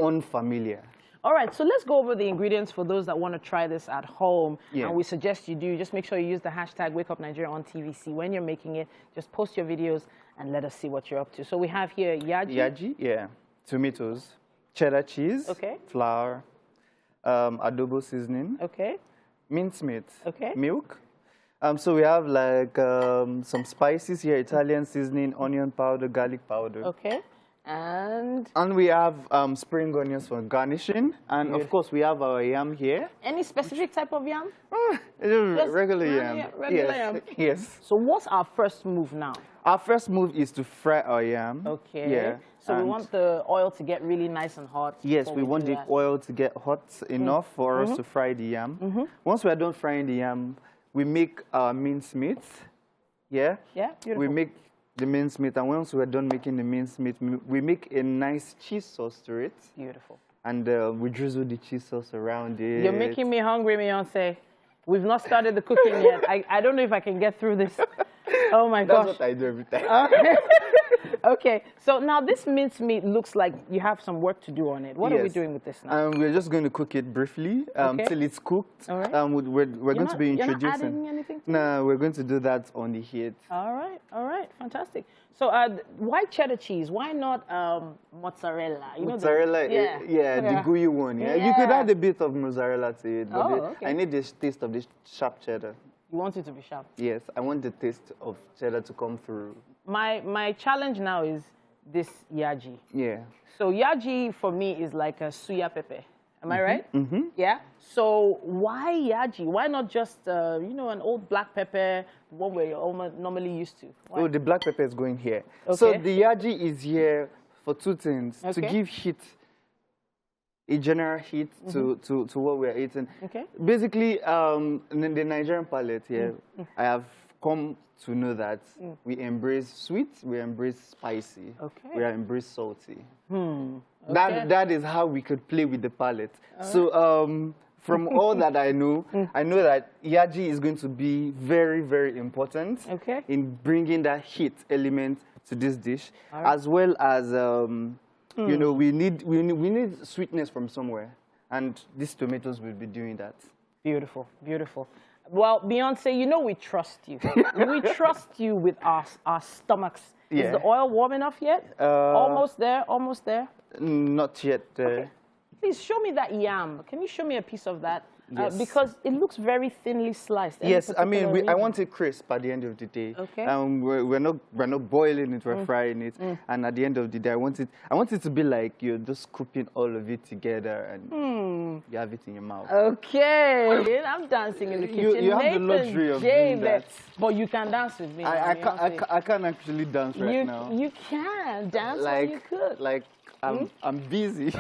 [SPEAKER 13] unfamiliar.
[SPEAKER 10] All right, so let's go over the ingredients for those that want to try this at home.
[SPEAKER 13] Yeah.
[SPEAKER 10] And we suggest you do. Just make sure you use the hashtag #WakeUpNigeria on TVC. When you're making it, just post your videos and let us see what you're up to. So we have here yaji.
[SPEAKER 13] Yaji, yeah. Tomatoes, cheddar cheese, flour, adobo seasoning, mincemeat, milk. So we have like some spices here, Italian seasoning, onion powder, garlic powder.
[SPEAKER 10] Okay. And
[SPEAKER 13] we have spring onions for garnishing. And of course, we have our yam here.
[SPEAKER 10] Any specific type of yam?
[SPEAKER 13] Regular yam.
[SPEAKER 10] Regular yam.
[SPEAKER 13] Yes.
[SPEAKER 10] So what's our first move now?
[SPEAKER 13] Our first move is to fry our yam.
[SPEAKER 10] Okay.
[SPEAKER 13] Yeah.
[SPEAKER 10] So we want the oil to get really nice and hot.
[SPEAKER 13] Yes, we want the oil to get hot enough for us to fry the yam. Once we are done frying the yam, we make our mincemeat. Yeah?
[SPEAKER 10] Yeah, beautiful.
[SPEAKER 13] We make the mincemeat, and once we're done making the mincemeat, we make a nice cheese sauce to it.
[SPEAKER 10] Beautiful.
[SPEAKER 13] And we drizzle the cheese sauce around it.
[SPEAKER 10] You're making me hungry, Beyonce. We've not started the cooking yet. I don't know if I can get through this. Oh my gosh.
[SPEAKER 13] That's what I do every time.
[SPEAKER 10] Okay, so now this mincemeat looks like you have some work to do on it. What are we doing with this now?
[SPEAKER 13] We're just going to cook it briefly till it's cooked.
[SPEAKER 10] All right.
[SPEAKER 13] We're going to be introducing.
[SPEAKER 10] You're not adding anything to
[SPEAKER 13] No, we're going to do that on the heat.
[SPEAKER 10] All right, fantastic. So why cheddar cheese? Why not mozzarella? You
[SPEAKER 13] mozzarella,
[SPEAKER 10] know
[SPEAKER 13] the gooey one. Yeah? You could add a bit of mozzarella to it, but I need the taste of this sharp cheddar.
[SPEAKER 10] You want it to be sharp?
[SPEAKER 13] Yes, I want the taste of cheddar to come through.
[SPEAKER 10] My challenge now is this yaji.
[SPEAKER 13] Yeah.
[SPEAKER 10] So yaji for me is like a suya pepe. Am I right? Mm-hmm. Yeah. So why yaji? Why not just an old black pepper, the one we're normally used to? Why?
[SPEAKER 13] Oh, the black pepper is going here.
[SPEAKER 10] Okay.
[SPEAKER 13] So the yaji is here for two things: to give heat a general hit to what we're eating.
[SPEAKER 10] Okay.
[SPEAKER 13] Basically, in the Nigerian palate here, I have come to know that we embrace sweet, we embrace spicy, we embrace salty. That is how we could play with the palate. So from all that I know that yaji is going to be very, very important in bringing that heat element to this dish, as well as you know, we need sweetness from somewhere, and these tomatoes will be doing that.
[SPEAKER 10] Beautiful, beautiful. Well, Beyonce, you know we trust you. We trust you with our stomachs. Is the oil warm enough yet? Almost there, almost there?
[SPEAKER 13] Not yet.
[SPEAKER 10] Okay. Please show me that yam. Can you show me a piece of that?
[SPEAKER 13] Yes.
[SPEAKER 10] Because it looks very thinly sliced.
[SPEAKER 13] Yes, I mean, I want it crisp at the end of the day.
[SPEAKER 10] Okay.
[SPEAKER 13] We're not boiling it, we're frying it. And at the end of the day, I want it to be like you're just scooping all of it together and you have it in your mouth.
[SPEAKER 10] Okay. I'm dancing in the kitchen.
[SPEAKER 13] You have the luxury of doing that.
[SPEAKER 10] But you can dance with me.
[SPEAKER 13] I can't actually dance right now.
[SPEAKER 10] You can dance like you could.
[SPEAKER 13] Like I'm busy.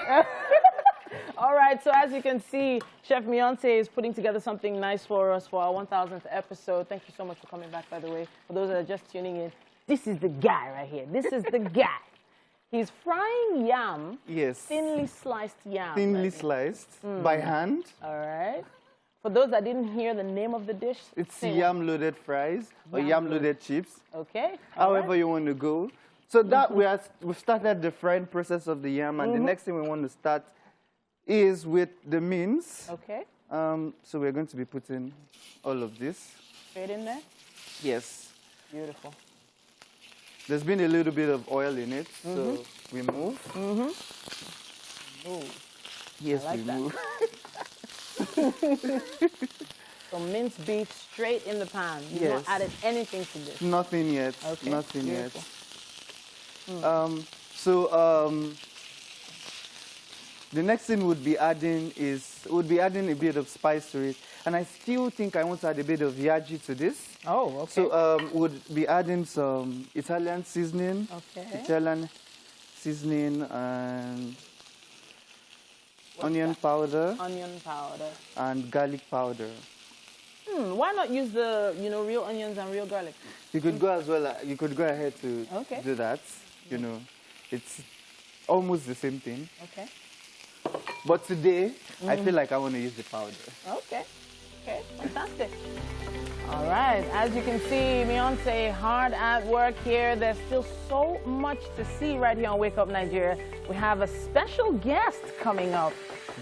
[SPEAKER 10] All right, so as you can see, Chef Beyonce is putting together something nice for us for our 1000th episode. Thank you so much for coming back, by the way. For those that are just tuning in, this is the guy right here. This is the guy. He's frying yam.
[SPEAKER 13] Yes.
[SPEAKER 10] Thinly sliced yam.
[SPEAKER 13] Thinly sliced by hand.
[SPEAKER 10] All right. For those that didn't hear the name of the dish,
[SPEAKER 13] it's yam-loaded fries or yam-loaded chips.
[SPEAKER 10] Okay.
[SPEAKER 13] However you want to go. So that we've started the frying process of the yam, and the next thing we want to start is with the mince.
[SPEAKER 10] Okay.
[SPEAKER 13] So we're going to be putting all of this.
[SPEAKER 10] Straight in there?
[SPEAKER 13] Yes.
[SPEAKER 10] Beautiful.
[SPEAKER 13] There's been a little bit of oil in it, so we move.
[SPEAKER 10] Move.
[SPEAKER 13] Yes,
[SPEAKER 10] I like
[SPEAKER 13] we
[SPEAKER 10] that.
[SPEAKER 13] move.
[SPEAKER 10] So minced beef straight in the pan. You've not added anything to this?
[SPEAKER 13] Nothing yet.
[SPEAKER 10] Okay.
[SPEAKER 13] Nothing
[SPEAKER 10] Beautiful.
[SPEAKER 13] yet. The next thing we'd be adding a bit of spice to it, and I still think I want to add a bit of yaji to this.
[SPEAKER 10] Oh, okay.
[SPEAKER 13] So we'd be adding some Italian seasoning.
[SPEAKER 10] Okay.
[SPEAKER 13] Italian seasoning and onion powder.
[SPEAKER 10] Onion powder.
[SPEAKER 13] And garlic powder.
[SPEAKER 10] Why not use the real onions and real garlic?
[SPEAKER 13] You could go as well. You could go ahead to do that. You know, it's almost the same thing.
[SPEAKER 10] Okay.
[SPEAKER 13] But today, I feel like I want to use the powder.
[SPEAKER 10] Okay. Okay, fantastic. All right, as you can see, Beyonce hard at work here. There's still so much to see right here on Wake Up Nigeria. We have a special guest coming up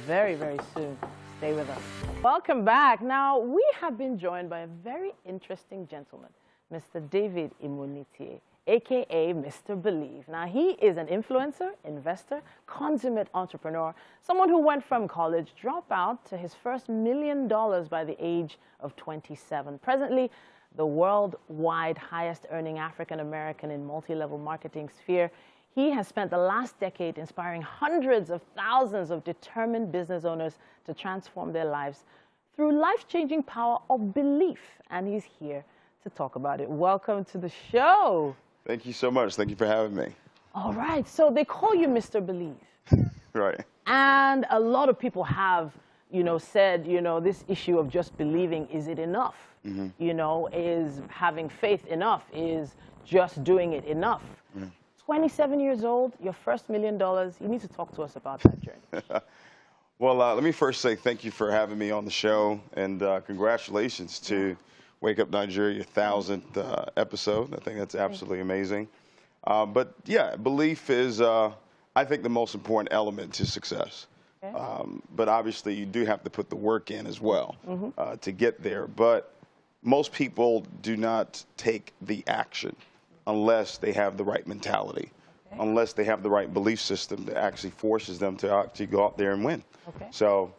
[SPEAKER 10] very, very soon. Stay with us. Welcome back. Now, we have been joined by a very interesting gentleman, Mr. David Imonitie, a.k.a. Mr. Believe. Now, he is an influencer, investor, consummate entrepreneur, someone who went from college dropout to his first $1 million by the age of 27. Presently, the worldwide highest-earning African-American in multi-level marketing sphere, he has spent the last decade inspiring hundreds of thousands of determined business owners to transform their lives through life-changing power of belief. And he's here to talk about it. Welcome to the show.
[SPEAKER 14] Thank you so much. Thank you for having me.
[SPEAKER 10] All right. So they call you Mr. Believe.
[SPEAKER 14] Right.
[SPEAKER 10] And a lot of people have, said, this issue of just believing, is it enough? Is having faith enough? Is just doing it enough? 27 years old, your first $1 million. You need to talk to us about that journey.
[SPEAKER 14] Well, let me first say thank you for having me on the show, and congratulations to Wake Up Nigeria, your 1000th episode. I think that's absolutely amazing. But yeah, belief is, I think, the most important element to success. Okay. But obviously, you do have to put the work in as well to get there. But most people do not take the action unless they have the right mentality, unless they have the right belief system that actually forces them to actually go out there and win. Okay. So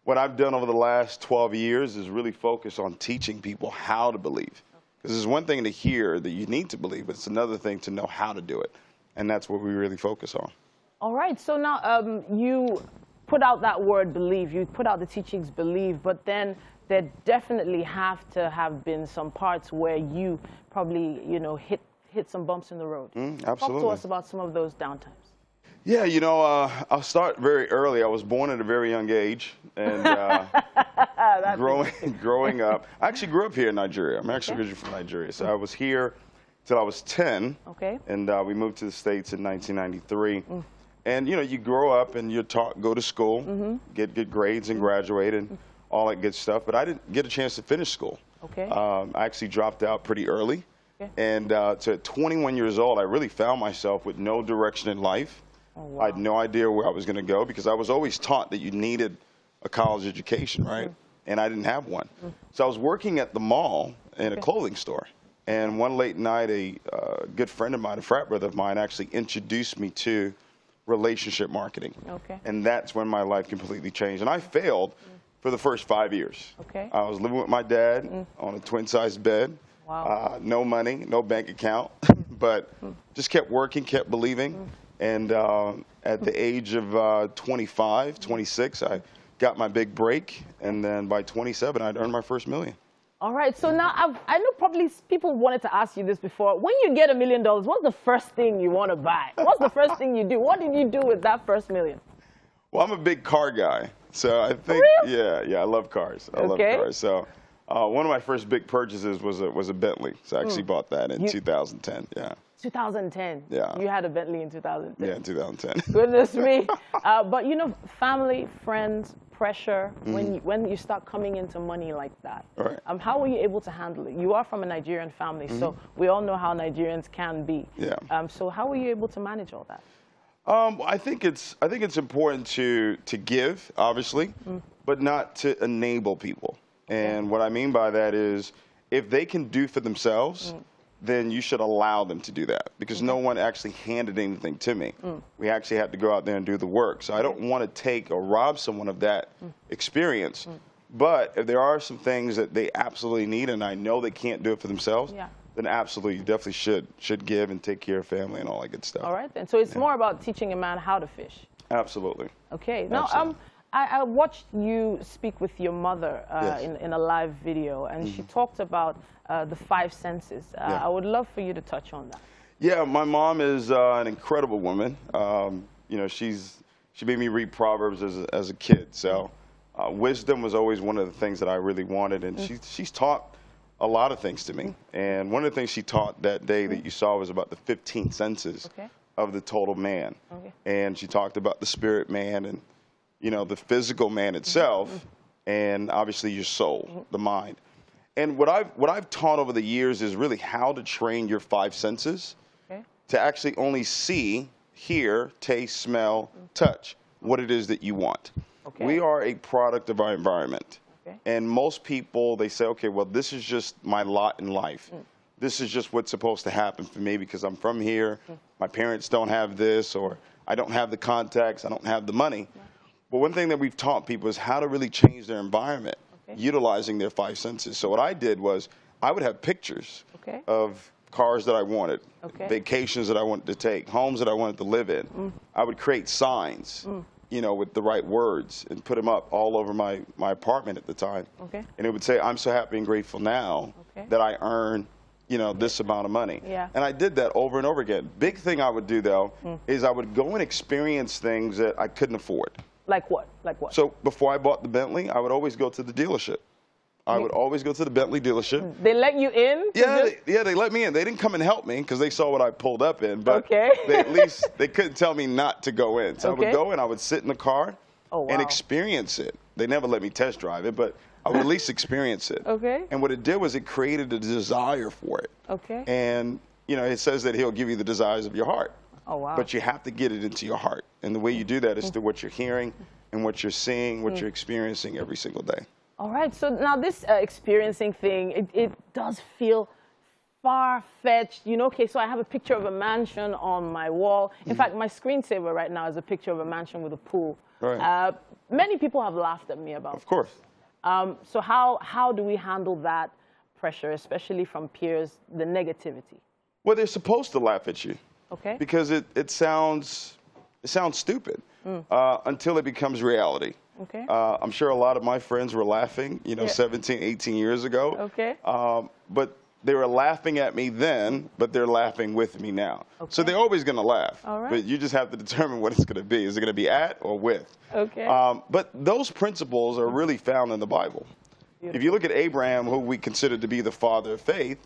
[SPEAKER 14] what I've done over the last 12 years is really focus on teaching people how to believe. Because it's one thing to hear that you need to believe, but it's another thing to know how to do it. And that's what we really focus on.
[SPEAKER 10] All right. So now you put out that word believe. You put out the teachings believe, but then there definitely have to have been some parts where you probably, hit some bumps in the road.
[SPEAKER 14] Absolutely.
[SPEAKER 10] Talk to us about some of those downtimes.
[SPEAKER 14] Yeah, you know, I'll start very early. I was born at a very young age, and growing up, I actually grew up here in Nigeria. I'm actually originally from Nigeria, so I was here till I was 10.
[SPEAKER 10] Okay.
[SPEAKER 14] And we moved to the States in 1993. And you know, you grow up and you're taught, go to school, get good grades and graduate and all that good stuff. But I didn't get a chance to finish school.
[SPEAKER 10] Okay.
[SPEAKER 14] I actually dropped out pretty early. Okay. And so at 21 years old, I really found myself with no direction in life. Oh, wow. I had no idea where I was going to go because I was always taught that you needed a college education, right? And I didn't have one. So I was working at the mall in a clothing store. And one late night, a good friend of mine, a frat brother of mine, actually introduced me to relationship marketing. Okay. And that's when my life completely changed. And I failed for the first 5 years. Okay. I was living with my dad on a twin-sized bed. Wow. No money, no bank account, but just kept working, kept believing. And at the age of 25, 26, I got my big break. And then by 27, I'd earned my first $1 million.
[SPEAKER 10] All right, so now I know probably people wanted to ask you this before. When you get $1 million, what's the first thing you want to buy? What's the first thing you do? What did you do with that first $1 million?
[SPEAKER 14] Well, I'm a big car guy, so I think yeah, I love cars. I love cars. So one of my first big purchases was a Bentley. So I actually bought that in 2010. Yeah.
[SPEAKER 10] 2010.
[SPEAKER 14] Yeah.
[SPEAKER 10] You had a Bentley in 2010.
[SPEAKER 14] Yeah, in 2010.
[SPEAKER 10] Goodness me. But you know, family, friends, pressure, when you start coming into money like that,
[SPEAKER 14] right.
[SPEAKER 10] How were you able to handle it? You are from a Nigerian family, so we all know how Nigerians can be.
[SPEAKER 14] Yeah.
[SPEAKER 10] So how were you able to manage all that?
[SPEAKER 14] I think it's important to give, obviously, but not to enable people. And what I mean by that is, if they can do for themselves, then you should allow them to do that, because no one actually handed anything to me. We actually had to go out there and do the work. So I don't want to take or rob someone of that experience. But if there are some things that they absolutely need and I know they can't do it for themselves, then absolutely, you definitely should give and take care of family and all that good stuff.
[SPEAKER 10] All right, then. So it's more about teaching a man how to fish.
[SPEAKER 14] Absolutely.
[SPEAKER 10] Okay. Now, I watched you speak with your mother in a live video, and she talked about the 5 senses. I would love for you to touch on that.
[SPEAKER 14] Yeah, my mom is an incredible woman. You know, she made me read Proverbs as a kid. So wisdom was always one of the things that I really wanted, and she's taught a lot of things to me. And one of the things she taught that day that you saw was about the 15 senses of the total man. And she talked about the spirit man and, you know, the physical man itself, and obviously your soul, the mind. And what I've taught over the years is really how to train your 5 senses to actually only see, hear, taste, smell, touch what it is that you want. We are a product of our environment. And most people, they say, okay, well, this is just my lot in life. This is just what's supposed to happen for me because I'm from here. My parents don't have this, or I don't have the contacts, I don't have the money. But one thing that we've taught people is how to really change their environment, utilizing their 5 senses. So what I did was I would have pictures of cars that I wanted, vacations that I wanted to take, homes that I wanted to live in. I would create signs, you know, with the right words and put them up all over my apartment at the time. And it would say, I'm so happy and grateful now that I earn, you know, this amount of money. And I did that over and over again. Big thing I would do, though, is I would go and experience things that I couldn't afford.
[SPEAKER 10] Like what? Like what?
[SPEAKER 14] So before I bought the Bentley, I would always go to the dealership. I would always go to the Bentley dealership.
[SPEAKER 10] They let you in?
[SPEAKER 14] Yeah, they let me in. They didn't come and help me because they saw what I pulled up in, but they, at least they couldn't tell me not to go in. So I would go and I would sit in the car and experience it. They never let me test drive it, but I would at least experience it. And what it did was it created a desire for it. And, you know, it says that he'll give you the desires of your heart. But you have to get it into your heart. And the way you do that is through what you're hearing and what you're seeing, what you're experiencing every single day.
[SPEAKER 10] All right, so now this experiencing thing, it does feel far-fetched. You know, okay, so I have a picture of a mansion on my wall. In fact, my screensaver right now is a picture of a mansion with a pool. Many people have laughed at me about it.
[SPEAKER 14] Of course.
[SPEAKER 10] So how do we handle that pressure, especially from peers, the negativity?
[SPEAKER 14] Well, they're supposed to laugh at you. Because it sounds stupid until it becomes reality. I'm sure a lot of my friends were laughing, you know, 17, 18 years ago. But they were laughing at me then, but they're laughing with me now. Okay. So they're always going to laugh.
[SPEAKER 10] All right.
[SPEAKER 14] But you just have to determine what it's going to be. Is it going to be at or with?
[SPEAKER 10] Okay.
[SPEAKER 14] But those principles are really found in the Bible. Beautiful. If you look at Abraham, who we consider to be the father of faith,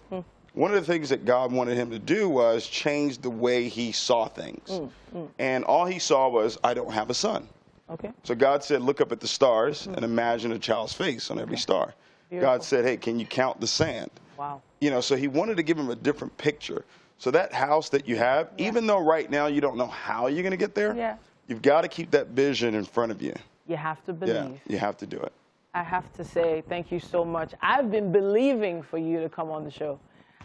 [SPEAKER 14] one of the things that God wanted him to do was change the way he saw things. And all he saw was, I don't have a son.
[SPEAKER 10] Okay.
[SPEAKER 14] So God said, look up at the stars and imagine a child's face on every star. Beautiful. God said, hey, can you count the sand?
[SPEAKER 10] Wow.
[SPEAKER 14] You know, so he wanted to give him a different picture. So that house that you have, even though right now you don't know how you're going to get there, you've got to keep that vision in front of you.
[SPEAKER 10] You have to believe.
[SPEAKER 14] Yeah, you have to do it.
[SPEAKER 10] I have to say thank you so much. I've been believing for you to come on the show.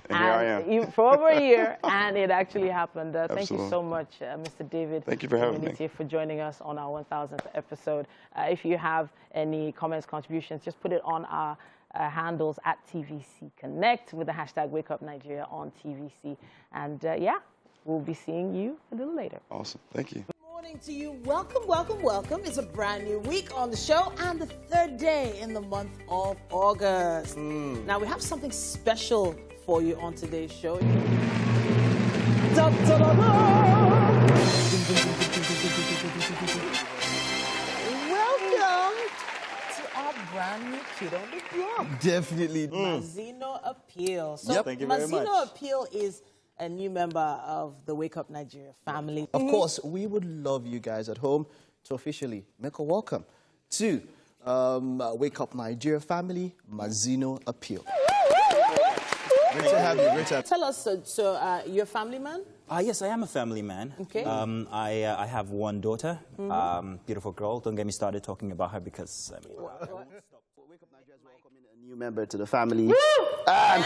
[SPEAKER 14] And here I am.
[SPEAKER 10] For over a year, and it actually happened. Thank you so much, Mr. David.
[SPEAKER 14] Thank you for having me.
[SPEAKER 10] For joining us on our 1000th episode. If you have any comments, contributions, just put it on our handles at TVC Connect with the hashtag #WakeUpNigeria on TVC. And yeah, we'll be seeing you a little later.
[SPEAKER 14] Awesome. Thank you.
[SPEAKER 1] Good morning to you. Welcome, welcome, welcome. It's a brand new week on the show and the third day in the month of August. Now, we have something special for you on today's show. Da, da, da, da. Welcome to our brand new kid on the block.
[SPEAKER 5] Definitely.
[SPEAKER 1] Mazino Appeal. So
[SPEAKER 5] Thank you very much.
[SPEAKER 1] Mazino Appeal is a new member of the Wake Up Nigeria family.
[SPEAKER 5] Of course, we would love you guys at home to officially make a welcome to Wake Up Nigeria family, Mazino Appeal. Great to have you. Great to have you.
[SPEAKER 1] Tell us, so you're a family man?
[SPEAKER 15] Yes, I am a family man.
[SPEAKER 1] Okay.
[SPEAKER 15] I have one daughter, beautiful girl. Don't get me started talking about her because, I mean...
[SPEAKER 5] Wake Up Nigeria is welcoming a new member to the family.
[SPEAKER 1] And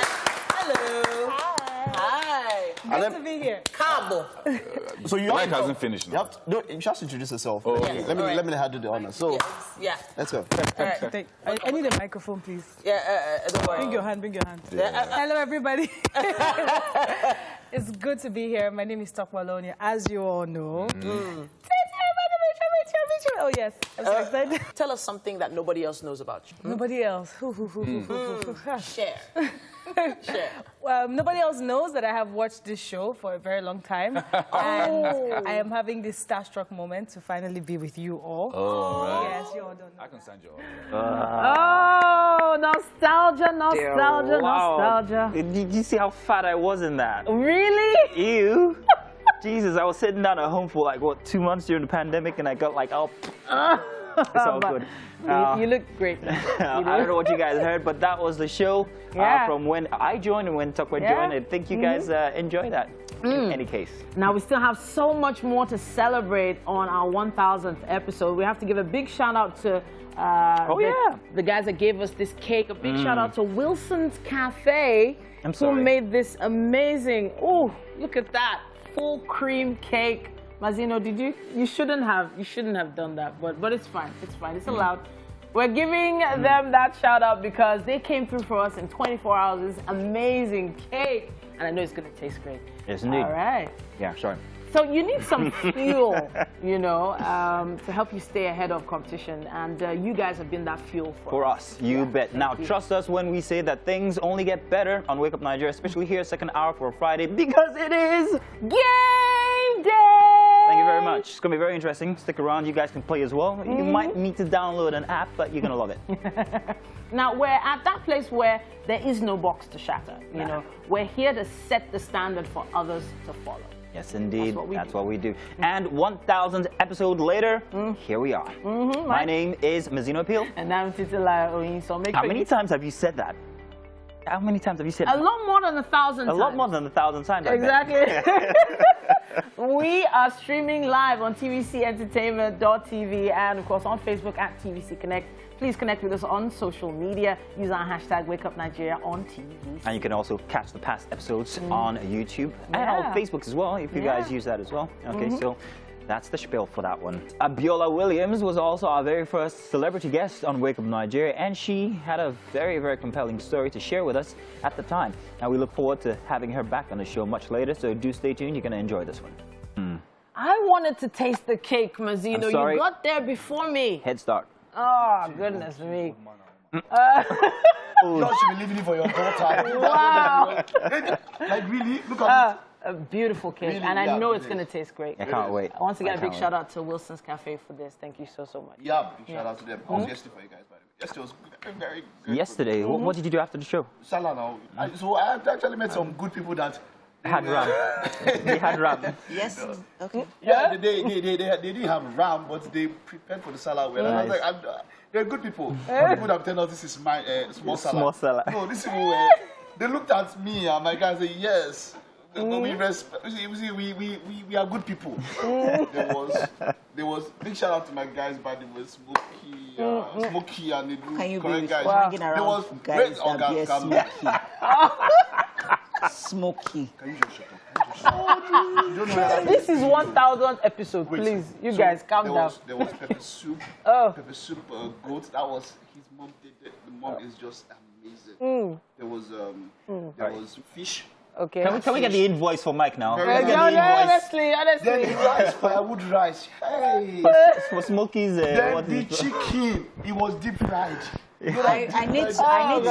[SPEAKER 1] hello. Hi. Good to be here. Cabo.
[SPEAKER 11] So you Mike hasn't finished now.
[SPEAKER 5] No, you just introduce yourself.
[SPEAKER 11] Oh,
[SPEAKER 5] okay. Let me have to do the honor. So, let's go.
[SPEAKER 16] I need a microphone, please.
[SPEAKER 1] Don't worry.
[SPEAKER 16] Bring your hand, bring your hand. Hello, everybody. It's good to be here. My name is Tokwa, as you all know. Oh, yes. I'm so excited.
[SPEAKER 1] Tell us something that nobody else knows about you.
[SPEAKER 16] Nobody else.
[SPEAKER 1] Share. Share.
[SPEAKER 16] Well, nobody else knows that I have watched this show for a very long time. And I am having this starstruck moment to finally be with you all.
[SPEAKER 11] Oh, right.
[SPEAKER 16] Yes, you all don't know.
[SPEAKER 11] I can send you all.
[SPEAKER 10] Oh, nostalgia, nostalgia, nostalgia.
[SPEAKER 7] Did you see how fat I was in that?
[SPEAKER 10] Really?
[SPEAKER 7] Ew. Jesus, I was sitting down at home for like, what, 2 months during the pandemic, and I got like, oh, it's all good.
[SPEAKER 10] You look great.
[SPEAKER 7] I don't know what you guys heard, but that was the show from when I joined and when Tokwa joined. I think you guys enjoy that in any case.
[SPEAKER 10] Now, we still have so much more to celebrate on our 1000th episode. We have to give a big shout out to the guys that gave us this cake. A big shout out to Wilson's Cafe, who made this amazing, look at that, full cream cake. Mazino, you shouldn't have done that, but it's fine. It's fine. It's allowed. We're giving them that shout out because they came through for us in 24 hours. This amazing cake, and I know it's going to taste great.
[SPEAKER 7] Yes, indeed.
[SPEAKER 10] All right.
[SPEAKER 7] Yeah, sorry.
[SPEAKER 10] So you need some fuel, to help you stay ahead of competition, and you guys have been that fuel for
[SPEAKER 7] us. You bet. Now, trust us when we say that things only get better on Wake Up Nigeria, especially here, second hour for a Friday, because it is
[SPEAKER 10] game day!
[SPEAKER 7] Thank you very much. It's going to be very interesting. Stick around. You guys can play as well. You might need to download an app, but you're going to love it.
[SPEAKER 10] Now, we're at that place where there is no box to shatter. You know, we're here to set the standard for others to follow.
[SPEAKER 7] Yes, indeed. That's what we do. And 1000th episode later, here we are. My name is Mazino Appeal.
[SPEAKER 10] And I'm Titila Oyin. So
[SPEAKER 7] How many times have you said that? How many times have you said
[SPEAKER 10] that? A lot more than 1,000 times.
[SPEAKER 7] A lot more than 1,000 times,
[SPEAKER 10] exactly. We are streaming live on tvcentertainment.tv and, of course, on Facebook at TVC Connect. Please connect with us on social media. Use our hashtag WakeUpNigeria on TV.
[SPEAKER 7] And you can also catch the past episodes on YouTube and on Facebook as well, if you guys use that as well. Okay, so that's the spiel for that one. Biola Williams was also our very first celebrity guest on Wake Up Nigeria, and she had a very, very compelling story to share with us at the time. Now, we look forward to having her back on the show much later, so do stay tuned. You're going to enjoy this one.
[SPEAKER 10] I wanted to taste the cake, Mazino. You got there before me.
[SPEAKER 7] Head start.
[SPEAKER 10] Oh, goodness me.
[SPEAKER 5] You should be leaving it for your daughter.
[SPEAKER 10] Wow.
[SPEAKER 5] Like, really? Look at it.
[SPEAKER 10] A beautiful cake,
[SPEAKER 5] Really,
[SPEAKER 10] and I
[SPEAKER 5] yeah,
[SPEAKER 10] know
[SPEAKER 5] it
[SPEAKER 10] it's going to
[SPEAKER 5] is.
[SPEAKER 10] taste great.
[SPEAKER 7] I can't wait.
[SPEAKER 10] I want to get
[SPEAKER 7] I
[SPEAKER 10] a big
[SPEAKER 7] can't
[SPEAKER 10] shout out to Wilson's Cafe for this. Thank you so much.
[SPEAKER 5] Yeah, big shout out to them. I was yesterday for you guys, by the way. Yesterday was very good.
[SPEAKER 7] Yesterday, what did you do after the show?
[SPEAKER 5] Salah now. So I actually met some good people that
[SPEAKER 7] Had ram. They had ram.
[SPEAKER 8] Yes. Okay.
[SPEAKER 5] Yeah, they didn't have ram, but they prepared for the salah well. And I was like, they're good people. Good people that tell us this is my small salah.
[SPEAKER 7] Small salah.
[SPEAKER 5] No, this people they looked at me and my guys said, yes. We respect. We are good people. there was big shout out to my guys, by the way, Smokey and the
[SPEAKER 8] Can you
[SPEAKER 5] correct
[SPEAKER 8] be
[SPEAKER 5] guys.
[SPEAKER 8] hanging
[SPEAKER 5] There
[SPEAKER 8] around
[SPEAKER 5] was
[SPEAKER 8] guys
[SPEAKER 5] great
[SPEAKER 8] that be smoky?
[SPEAKER 5] Can you just shut up? You don't know that.
[SPEAKER 10] This is 1,000th episode, please. You guys, calm down.
[SPEAKER 5] There was pepper soup. Pepper soup goat. That was his mom did it. The mom is just amazing. There was fish.
[SPEAKER 10] Okay.
[SPEAKER 7] Can we get the invoice for Mike now?
[SPEAKER 10] Honestly.
[SPEAKER 5] Then the rice, firewood rice. Hey.
[SPEAKER 7] For Smokey's.
[SPEAKER 5] Then the chicken, it was deep fried.
[SPEAKER 8] I need to stop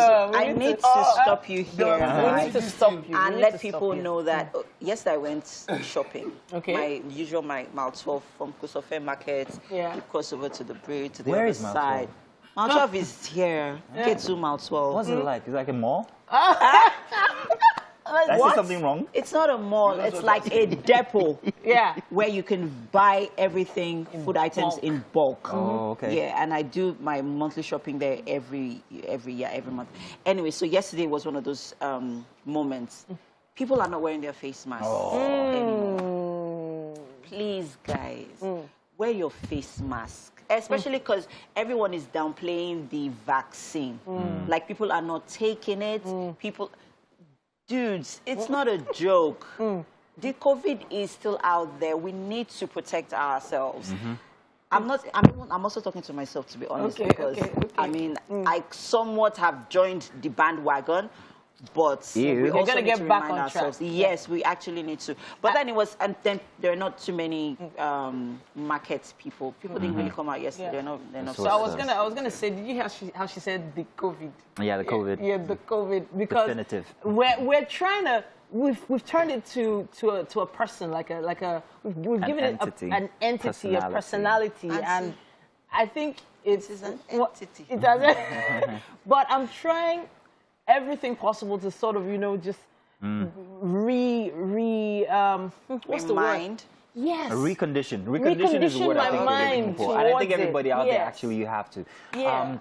[SPEAKER 8] you here.
[SPEAKER 10] We need to stop you.
[SPEAKER 8] And let people know that yesterday I went shopping.
[SPEAKER 10] Okay.
[SPEAKER 8] My Mile 12 from Kusofe Market.
[SPEAKER 10] Yeah.
[SPEAKER 8] Cross over to the bridge to the
[SPEAKER 7] Where
[SPEAKER 8] other
[SPEAKER 7] is Mile 12?
[SPEAKER 8] side. Mile 12 is here. Get to Mile 12.
[SPEAKER 7] What's it like? Is it like a mall?
[SPEAKER 8] Like,
[SPEAKER 7] I said something wrong?
[SPEAKER 8] It's not a mall. It's like a depot. Where you can buy everything, food items in bulk.
[SPEAKER 7] Oh, okay.
[SPEAKER 8] Yeah, and I do my monthly shopping there every year, every month. Anyway, so yesterday was one of those moments. People are not wearing their face masks anymore. Please, guys, wear your face mask. Especially because everyone is downplaying the vaccine. Like, people are not taking it. Dudes, it's not a joke. The COVID is still out there. We need to protect ourselves. I'm also talking to myself, to be honest, because I mean, I somewhat have joined the bandwagon, but we also
[SPEAKER 10] gotta
[SPEAKER 8] need
[SPEAKER 10] get
[SPEAKER 8] to
[SPEAKER 10] back
[SPEAKER 8] remind
[SPEAKER 10] on track.
[SPEAKER 8] ourselves. Yes, we actually need to. But then there are not too many market people. People didn't really come out yesterday. They're not.
[SPEAKER 10] So I was gonna say, did you hear how she said the COVID?
[SPEAKER 7] Yeah, the COVID.
[SPEAKER 10] Yeah, the COVID, because
[SPEAKER 7] Definitive.
[SPEAKER 10] we're trying to. We've turned it to a person, like a we've given
[SPEAKER 7] entity.
[SPEAKER 10] it an entity, a personality, and I think it's
[SPEAKER 8] an entity.
[SPEAKER 10] It doesn't. But I'm trying everything possible to sort of, just what's the word? Yes.
[SPEAKER 7] Recondition is the word I think we're looking for. And I think everybody out there, actually, you have to.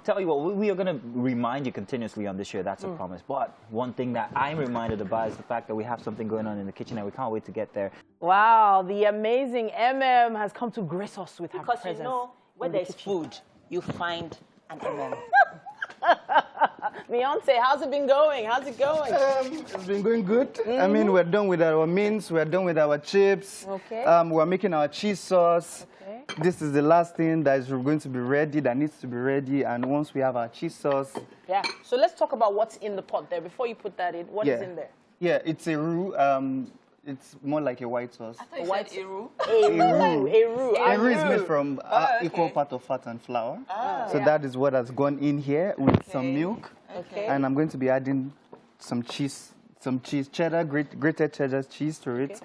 [SPEAKER 7] Tell you what, we are going to remind you continuously on this show. That's a promise. But one thing that I'm reminded about is the fact that we have something going on in the kitchen and we can't wait to get there.
[SPEAKER 10] Wow, the amazing MM has come to grace us with her presence.
[SPEAKER 8] Because where there's food, you find an MM.
[SPEAKER 10] Beyonce, how's it been going? How's it going?
[SPEAKER 13] It's been going good. I mean, we're done with our mince, we're done with our chips.
[SPEAKER 10] Okay.
[SPEAKER 13] We're making our cheese sauce. Okay. This is the last thing that is going to be ready, that needs to be ready. And once we have our cheese sauce.
[SPEAKER 10] Yeah. So let's talk about what's in the pot there. Before you put that in, what is in there?
[SPEAKER 13] Yeah, it's a roux. It's more like a white sauce.
[SPEAKER 8] I thought you said Eru.
[SPEAKER 13] Eru is made from equal part of fat and flour. So that is what has gone in here with some milk.
[SPEAKER 8] Okay.
[SPEAKER 13] And I'm going to be adding some cheese, cheddar, grated cheddar cheese to it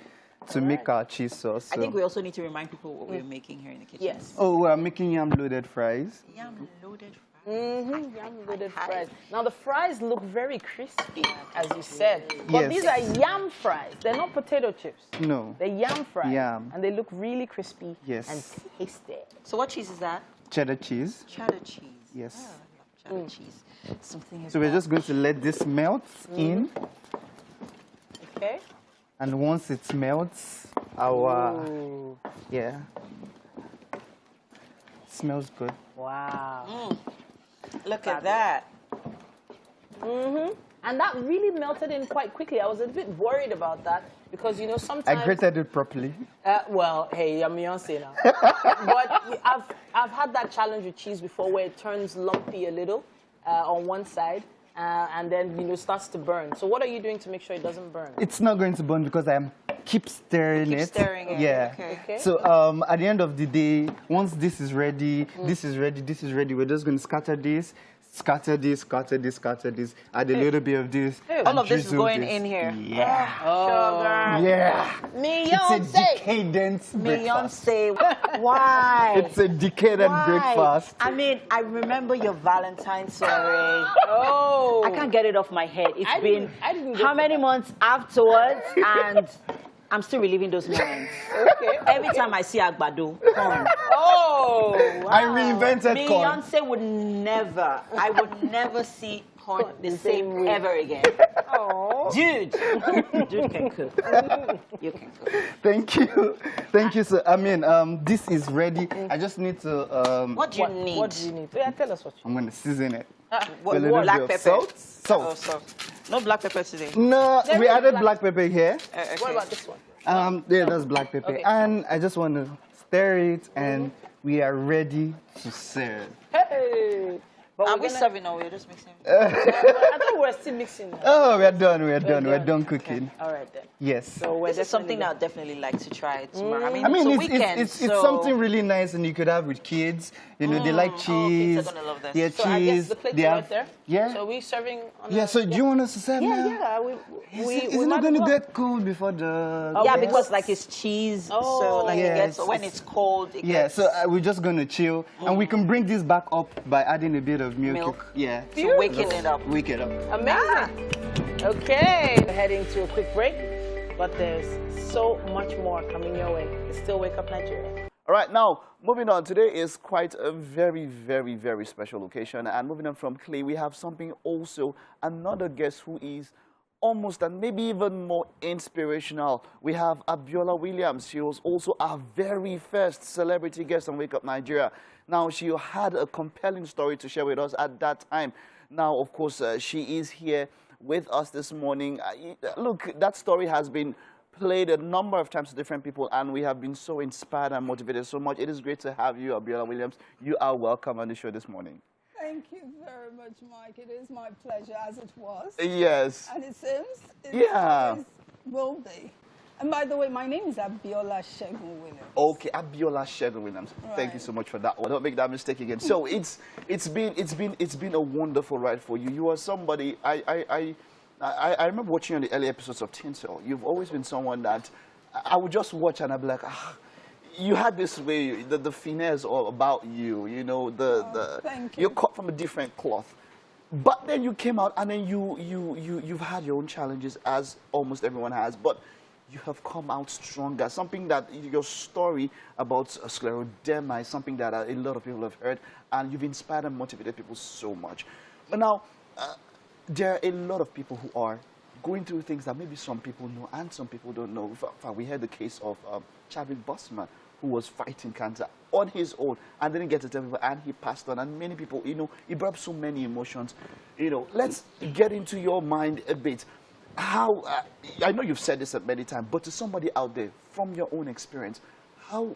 [SPEAKER 13] to make our cheese sauce. So.
[SPEAKER 8] I think we also need to remind people what we're making here in the kitchen.
[SPEAKER 10] Yes.
[SPEAKER 13] Oh, we're making yam loaded fries.
[SPEAKER 8] Yam loaded fries.
[SPEAKER 10] Yam loaded fries. Now the fries look very crispy, as you said. But these are yam fries. They're not potato chips.
[SPEAKER 13] No.
[SPEAKER 10] They're yam fries.
[SPEAKER 13] Yam.
[SPEAKER 10] And they look really crispy and tasty.
[SPEAKER 8] So what cheese is that?
[SPEAKER 13] Cheddar cheese.
[SPEAKER 8] Cheddar cheese.
[SPEAKER 13] Yes.
[SPEAKER 8] Cheddar cheese.
[SPEAKER 13] So we're just going to let this melt in.
[SPEAKER 10] Okay.
[SPEAKER 13] And once it melts, it smells good.
[SPEAKER 10] Wow.
[SPEAKER 8] Look at that.
[SPEAKER 10] And that really melted in quite quickly. I was a bit worried about that because, sometimes...
[SPEAKER 13] I grated it properly.
[SPEAKER 10] Well, hey, I'm Beyonce now. But I've had that challenge with cheese before where it turns lumpy a little on one side and then, starts to burn. So what are you doing to make sure it doesn't burn?
[SPEAKER 13] It's not going to burn because I keep stirring it. Yeah.
[SPEAKER 10] Okay.
[SPEAKER 13] So at the end of the day, once this is ready, this is ready, we're just going to scatter this, scatter this, add a little bit of this.
[SPEAKER 8] All of this is going in here.
[SPEAKER 13] Yeah.
[SPEAKER 8] Sugar.
[SPEAKER 13] Yeah.
[SPEAKER 8] Beyonce.
[SPEAKER 13] It's a decadent breakfast.
[SPEAKER 8] Beyonce. Why?
[SPEAKER 13] It's a decadent breakfast.
[SPEAKER 8] I mean, I remember your Valentine's story. Oh. I can't get it off my head. It's been how many months afterwards, and I'm still reliving those moments. Okay. Every time I see Agbado, corn. Oh, wow.
[SPEAKER 13] I reinvented corn.
[SPEAKER 8] Beyonce would never, I would never see corn the same ever again. Oh. Dude can cook. You can cook.
[SPEAKER 13] Thank you, sir. I mean, this is ready. I just need to.
[SPEAKER 8] What do you need?
[SPEAKER 10] What do you need? Yeah, tell us what you need.
[SPEAKER 13] I'm going to season it.
[SPEAKER 8] What, black pepper?
[SPEAKER 13] Salt.
[SPEAKER 8] Oh, salt. No black pepper today.
[SPEAKER 13] No, we added black pepper here.
[SPEAKER 8] Okay.
[SPEAKER 10] What about this one?
[SPEAKER 13] Yeah, that's black pepper. Okay. And I just want to stir it, and we are ready to serve.
[SPEAKER 10] Hey! But
[SPEAKER 8] are we serving or we're just mixing?
[SPEAKER 10] I thought we were still mixing.
[SPEAKER 13] Oh, we're done cooking.
[SPEAKER 10] Okay. All right then.
[SPEAKER 13] Yes.
[SPEAKER 8] So this is something I'd definitely like to try tomorrow.
[SPEAKER 13] I mean it's something really nice, and you could have with kids. You know, they like cheese.
[SPEAKER 8] Oh, kids are gonna love this.
[SPEAKER 13] Yeah,
[SPEAKER 10] So
[SPEAKER 13] cheese.
[SPEAKER 10] I guess the plate is right there.
[SPEAKER 13] Yeah.
[SPEAKER 10] So we serving on
[SPEAKER 13] Yeah, so do you want us to serve now?
[SPEAKER 10] Yeah.
[SPEAKER 13] Is it not going to get cold before the...
[SPEAKER 8] Yeah, because like it's cheese, so like it gets, when it's cold, it gets...
[SPEAKER 13] so we're just going to chill, and we can bring this back up by adding a bit of milk. Yeah.
[SPEAKER 8] So waking it up.
[SPEAKER 13] Wake it up.
[SPEAKER 10] Amazing. Okay, we're heading to a quick break, but there's so much more coming your way. It's still Wake Up Nigeria.
[SPEAKER 5] All right, now, moving on. Today is quite a very, very, very special occasion. And moving on from Clay, we have something also, another guest who is almost and maybe even more inspirational. We have Abdullah Williams. She was also our very first celebrity guest on Wake Up Nigeria. Now, she had a compelling story to share with us at that time. Now, of course, she is here with us this morning. Look, that story has been played a number of times to different people, and we have been so inspired and motivated so much. It is great to have you, Biola Williams. You are welcome on the show this morning.
[SPEAKER 17] Thank you very much, Mike. It is my pleasure, as it was.
[SPEAKER 5] Yes.
[SPEAKER 17] And it seems
[SPEAKER 5] it
[SPEAKER 17] will be. And by the way, my name is Biola Williams.
[SPEAKER 5] Okay, Biola Williams. Right. Thank you so much for that one. Don't make that mistake again. So it's been a wonderful ride for you. You are somebody I remember watching on the early episodes of Tinsel. You've always been someone that I would just watch and I'd be like, you had this way, the finesse all about you, you know,
[SPEAKER 17] thank you.
[SPEAKER 5] You're cut from a different cloth. But then you came out and then you've had your own challenges, as almost everyone has, but you have come out stronger. Something that your story about scleroderma is something that a lot of people have heard, and you've inspired and motivated people so much. But now, there are a lot of people who are going through things that maybe some people know and some people don't know. In fact, we had the case of Chadwick Boseman, who was fighting cancer on his own and didn't get to tell people, and he passed on. And many people, you know, it brought up so many emotions. You know, let's get into your mind a bit. How, I know you've said this many times, but to somebody out there, from your own experience, how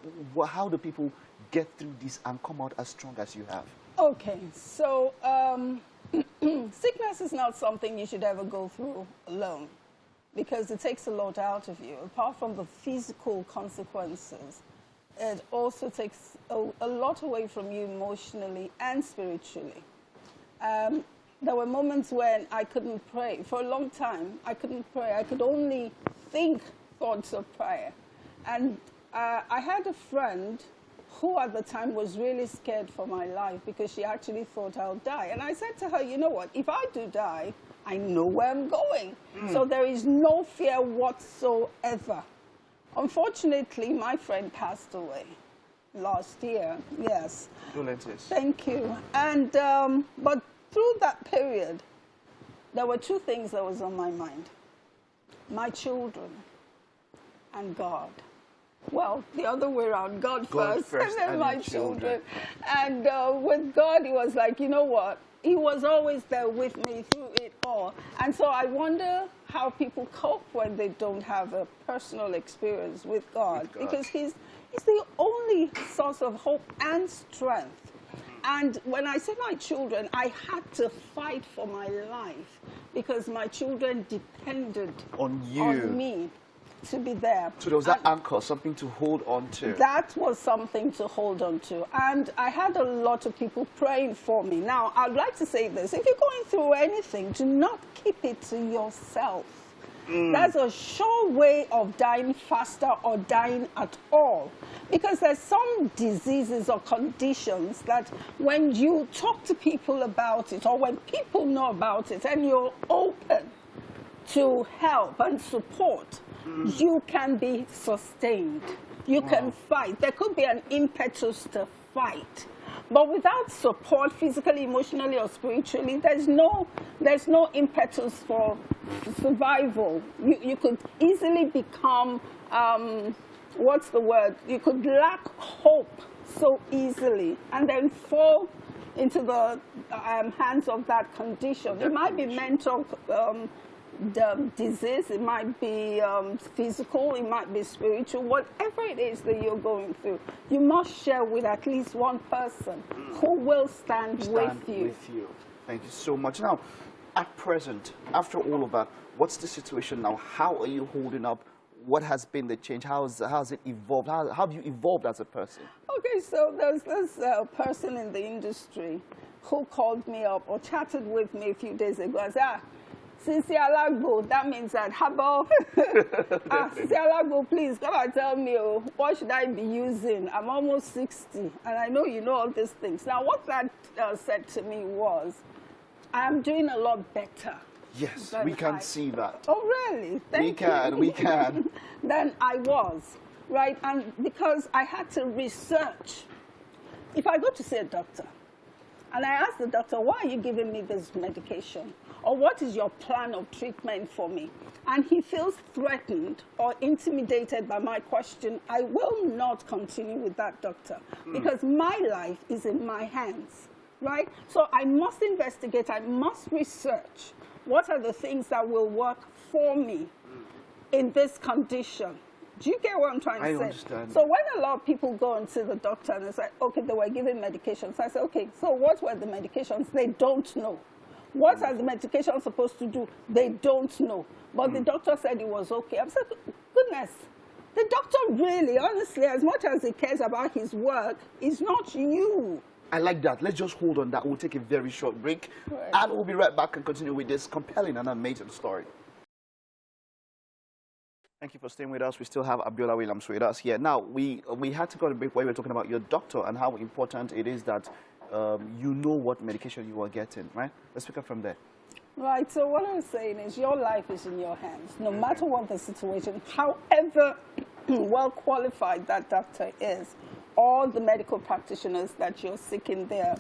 [SPEAKER 5] do people get through this and come out as strong as you have?
[SPEAKER 17] Okay, so sickness is not something you should ever go through alone, because it takes a lot out of you. Apart from the physical consequences, it also takes a lot away from you emotionally and spiritually. There were moments when I couldn't pray. For a long time, I couldn't pray. I could only think thoughts of prayer. And I had a friend who at the time was really scared for my life because she actually thought I'll die. And I said to her, you know what, if I do die, I know where I'm going. So there is no fear whatsoever. Unfortunately, my friend passed away last year, yes. Thank you. And, but through that period, there were two things that was on my mind. My children and God. Well, the other way around, God first and then my children. And with God, it was like, you know what? He was always there with me through it all. And so I wonder how people cope when they don't have a personal experience with God. Because he's the only source of hope and strength. And when I said my children, I had to fight for my life because my children depended
[SPEAKER 5] on you.
[SPEAKER 17] On me. to be there.
[SPEAKER 5] So there was that anchor, something to hold on to.
[SPEAKER 17] That was something to hold on to. And I had a lot of people praying for me. Now, I'd like to say this. If you're going through anything, do not keep it to yourself. That's a sure way of dying faster or dying at all. Because there's some diseases or conditions that when you talk to people about it, or when people know about it, and you're open to help and support, you can be sustained. You can fight. There could be an impetus to fight. But without support, physically, emotionally, or spiritually, there's no impetus for survival. You could easily become, what's the word? You could lack hope so easily and then fall into the hands of that condition. It might be mental disease, it might be physical, it might be spiritual, whatever it is that you're going through, you must share with at least one person who will stand with you.
[SPEAKER 5] Thank you so much. Now, at present, after all of that, what's the situation now? How are you holding up? What has been the change? How has it evolved? How have you evolved as a person?
[SPEAKER 17] Okay, so there's this person in the industry who called me up or chatted with me a few days ago and said, Sisi Alagbo, that means that, Habo, Sisi Alagbo, please come and tell me, what should I be using? I'm almost 60, and I know you know all these things. Now, what that said to me was, I'm doing a lot better.
[SPEAKER 5] Yes, we can see that.
[SPEAKER 17] Oh, really? Thank you.
[SPEAKER 5] We can.
[SPEAKER 17] Than I was, right? And because I had to research. If I go to see a doctor, and I ask the doctor, why are you giving me this medication? Or what is your plan of treatment for me? And he feels threatened or intimidated by my question, I will not continue with that doctor because my life is in my hands, right? So I must investigate, I must research what are the things that will work for me in this condition. Do you get what I'm trying to say?
[SPEAKER 5] I understand.
[SPEAKER 17] So when a lot of people go and see the doctor and it's like, okay, they were given medications. I say, okay, so what were the medications? They don't know. What are the medications supposed to do? They don't know. But the doctor said it was okay. I'm saying, goodness, the doctor really, honestly, as much as he cares about his work, is not you.
[SPEAKER 5] I like that. Let's just hold on that. We'll take a very short break. Right. And we'll be right back and continue with this compelling and amazing story. Thank you for staying with us. We still have Abdullah Willams with us here. Now, we had to go to a break where we were talking about your doctor and how important it is that you know what medication you are getting, right? Let's pick up from there.
[SPEAKER 17] Right, so what I'm saying is your life is in your hands, no matter what the situation, however well qualified that doctor is, or the medical practitioners that you're seeking their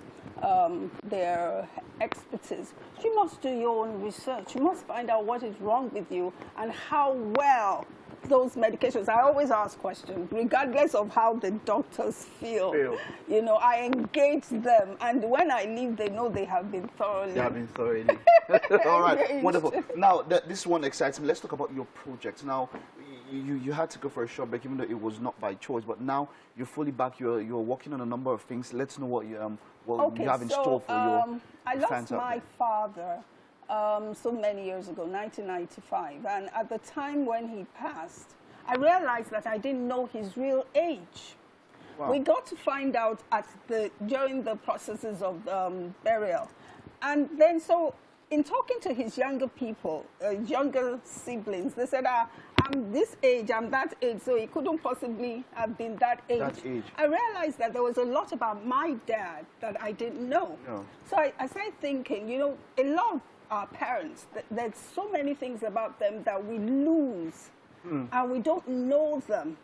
[SPEAKER 17] expertise. You must do your own research. You must find out what is wrong with you and how well those medications. I always ask questions, regardless of how the doctors feel. You know, I engage them, and when I leave, they know they have been thoroughly.
[SPEAKER 5] They have been thoroughly. All right, wonderful. Now, this one excites me. Let's talk about your project. Now, you had to go for a short break, even though it was not by choice. But now you're fully back. You're working on a number of things. Let's know what you have in store for your
[SPEAKER 17] I
[SPEAKER 5] fans
[SPEAKER 17] lost my father so many years ago, 1995, and at the time when he passed, I realized that I didn't know his real age. Wow. We got to find out during the processes of burial, and then so in talking to his younger people, younger siblings, they said, I'm this age, I'm that age, so he couldn't possibly have been that age. I realized that there was a lot about my dad that I didn't know. No. So I started thinking, you know, a lot of our parents, there's so many things about them that we lose, and we don't know them.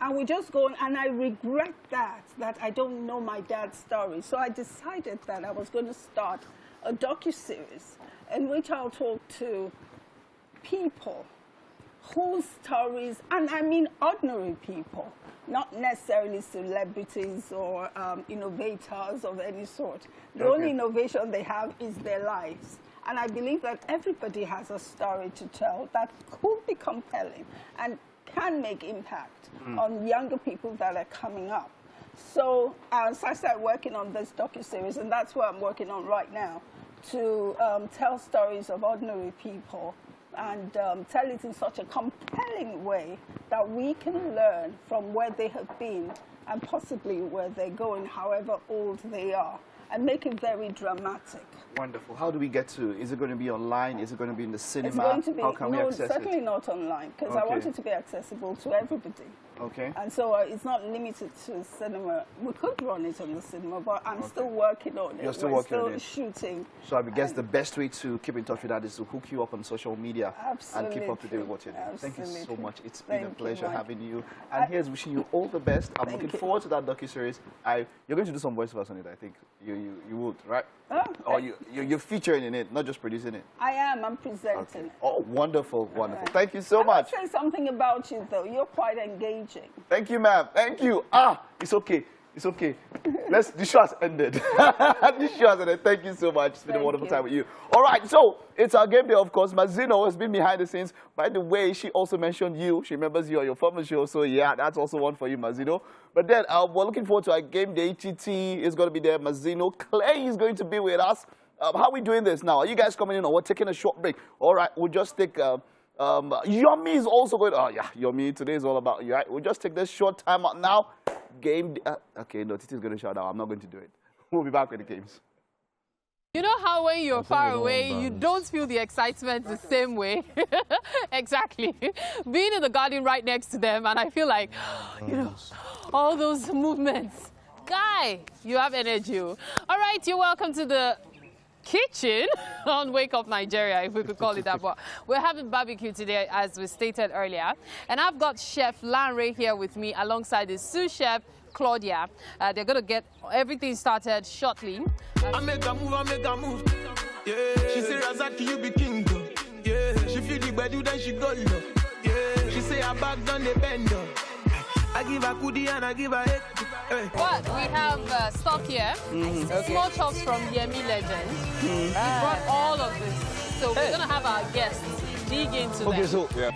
[SPEAKER 17] And we just go, and I regret that I don't know my dad's story. So I decided that I was going to start a docuseries in which I'll talk to people whose stories, and I mean ordinary people, not necessarily celebrities or innovators of any sort. The only innovation they have is their lives. And I believe that everybody has a story to tell that could be compelling and can make impact on younger people that are coming up. So I started working on this docuseries, and that's what I'm working on right now, to tell stories of ordinary people and tell it in such a compelling way that we can learn from where they have been and possibly where they're going, however old they are, and make it very dramatic.
[SPEAKER 5] Wonderful. How do we get to? Is it going to be online? Is it going to be in the cinema?
[SPEAKER 17] It's going to be,
[SPEAKER 5] How can we access
[SPEAKER 17] certainly
[SPEAKER 5] it?
[SPEAKER 17] not online, because I want it to be accessible to everybody.
[SPEAKER 5] Okay.
[SPEAKER 17] And so it's not limited to cinema. We could run it on the cinema, but I'm still working on it.
[SPEAKER 5] You're still working on it.
[SPEAKER 17] Shooting.
[SPEAKER 5] So I guess the best way to keep in touch with that is to hook you up on social media and keep up to date with what you're doing. Thank you so much. It's been a pleasure having you. And here's wishing you all the best. I'm looking forward to that docu-series. You're going to do some voiceovers on it, I think. You would, right?
[SPEAKER 17] Oh,
[SPEAKER 5] or you're featuring in it, not just producing it.
[SPEAKER 17] I am. I'm presenting it.
[SPEAKER 5] Oh, wonderful, wonderful. Thank you so much.
[SPEAKER 17] I want to say something about you, though. You're quite engaging.
[SPEAKER 5] Thank you, ma'am. Thank you. It's okay. It's okay. The show has ended. The show has ended. Thank you so much. It's been a wonderful time with you. All right, so it's our game day, of course. Mazino has been behind the scenes. By the way, she also mentioned you. She remembers you on your former show. So, yeah, that's also one for you, Mazino. But then we're looking forward to our game day. TT is going to be there. Mazino. Clay is going to be with us. How are we doing this now? Are you guys coming in or we're taking a short break? All right, we'll just take... Yomi is also going. Oh yeah, Yomi. Today is all about you. Right? We'll just take this short time out now. Game. Okay, no, Titi is going to shout out. I'm not going to do it. We'll be back with the games.
[SPEAKER 12] You know how when you're far away, you don't feel the excitement the same way? Exactly. Being in the garden right next to them, and I feel like, you know, all those movements. Guy, you have energy. All right, you're welcome to the kitchen on Wake Up Nigeria, if we could call it that. But we're having barbecue today, as we stated earlier. And I've got Chef Lanre here with me alongside the sous chef, Claudia. They're going to get everything started shortly.
[SPEAKER 18] I make a move. Yeah. She say, Razaki, you be king. Yeah. She feel the bed, then she go low. Yeah. She say, I back down the bend. I give her kudi and I give her head. Hey.
[SPEAKER 12] But we have stock here. Small chops from Yomi Legend. We brought all of this. So we're going to have our guests dig into them.
[SPEAKER 5] So, yeah.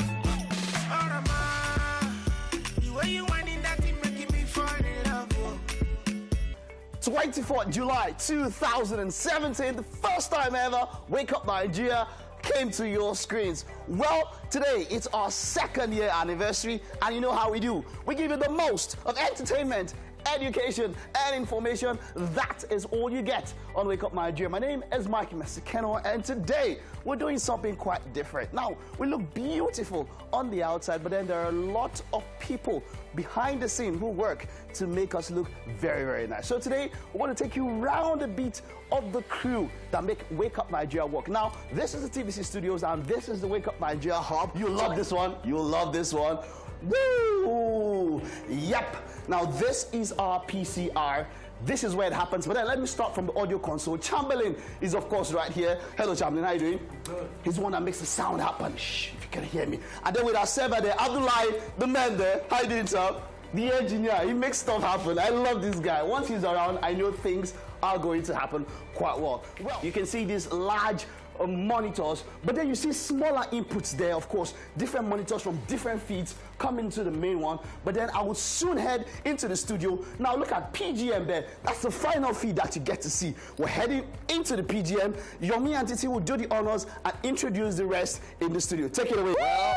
[SPEAKER 5] 24th July 2017, the first time ever Wake Up Nigeria came to your screens. Well, today it's our 2nd year anniversary, and you know how we do. We give you the most of entertainment, education, and information. That is all you get on Wake Up Nigeria. My name is Mike Mesikeno, and today we're doing something quite different. Now, we look beautiful on the outside, but then there are a lot of people behind the scene who work to make us look very, very nice. So today, we want to take you around a bit of the crew that make Wake Up Nigeria work. Now, this is the TVC studios, and this is the Wake Up Nigeria hub. You'll love this one. You'll love this one. Woo! Yep. Now, this is our PCR. This is where it happens. But then let me start from the audio console. Chamberlain is, of course, right here. Hello, Chamberlain. How are you doing? Good. He's the one that makes the sound happen. Shh, if you can hear me. And then with our server there, Abdullah, the man there. How you doing, sir? The engineer. He makes stuff happen. I love this guy. Once he's around, I know things are going to happen quite well. Well, you can see these large monitors, but then you see smaller inputs there, of course, different monitors from different feeds come into the main one, but then I will soon head into the studio. Now look at PGM there. That's the final feed that you get to see. We're heading into the PGM. Yomi and Titi will do the honors and introduce the rest in the studio. Take it away.
[SPEAKER 2] Well,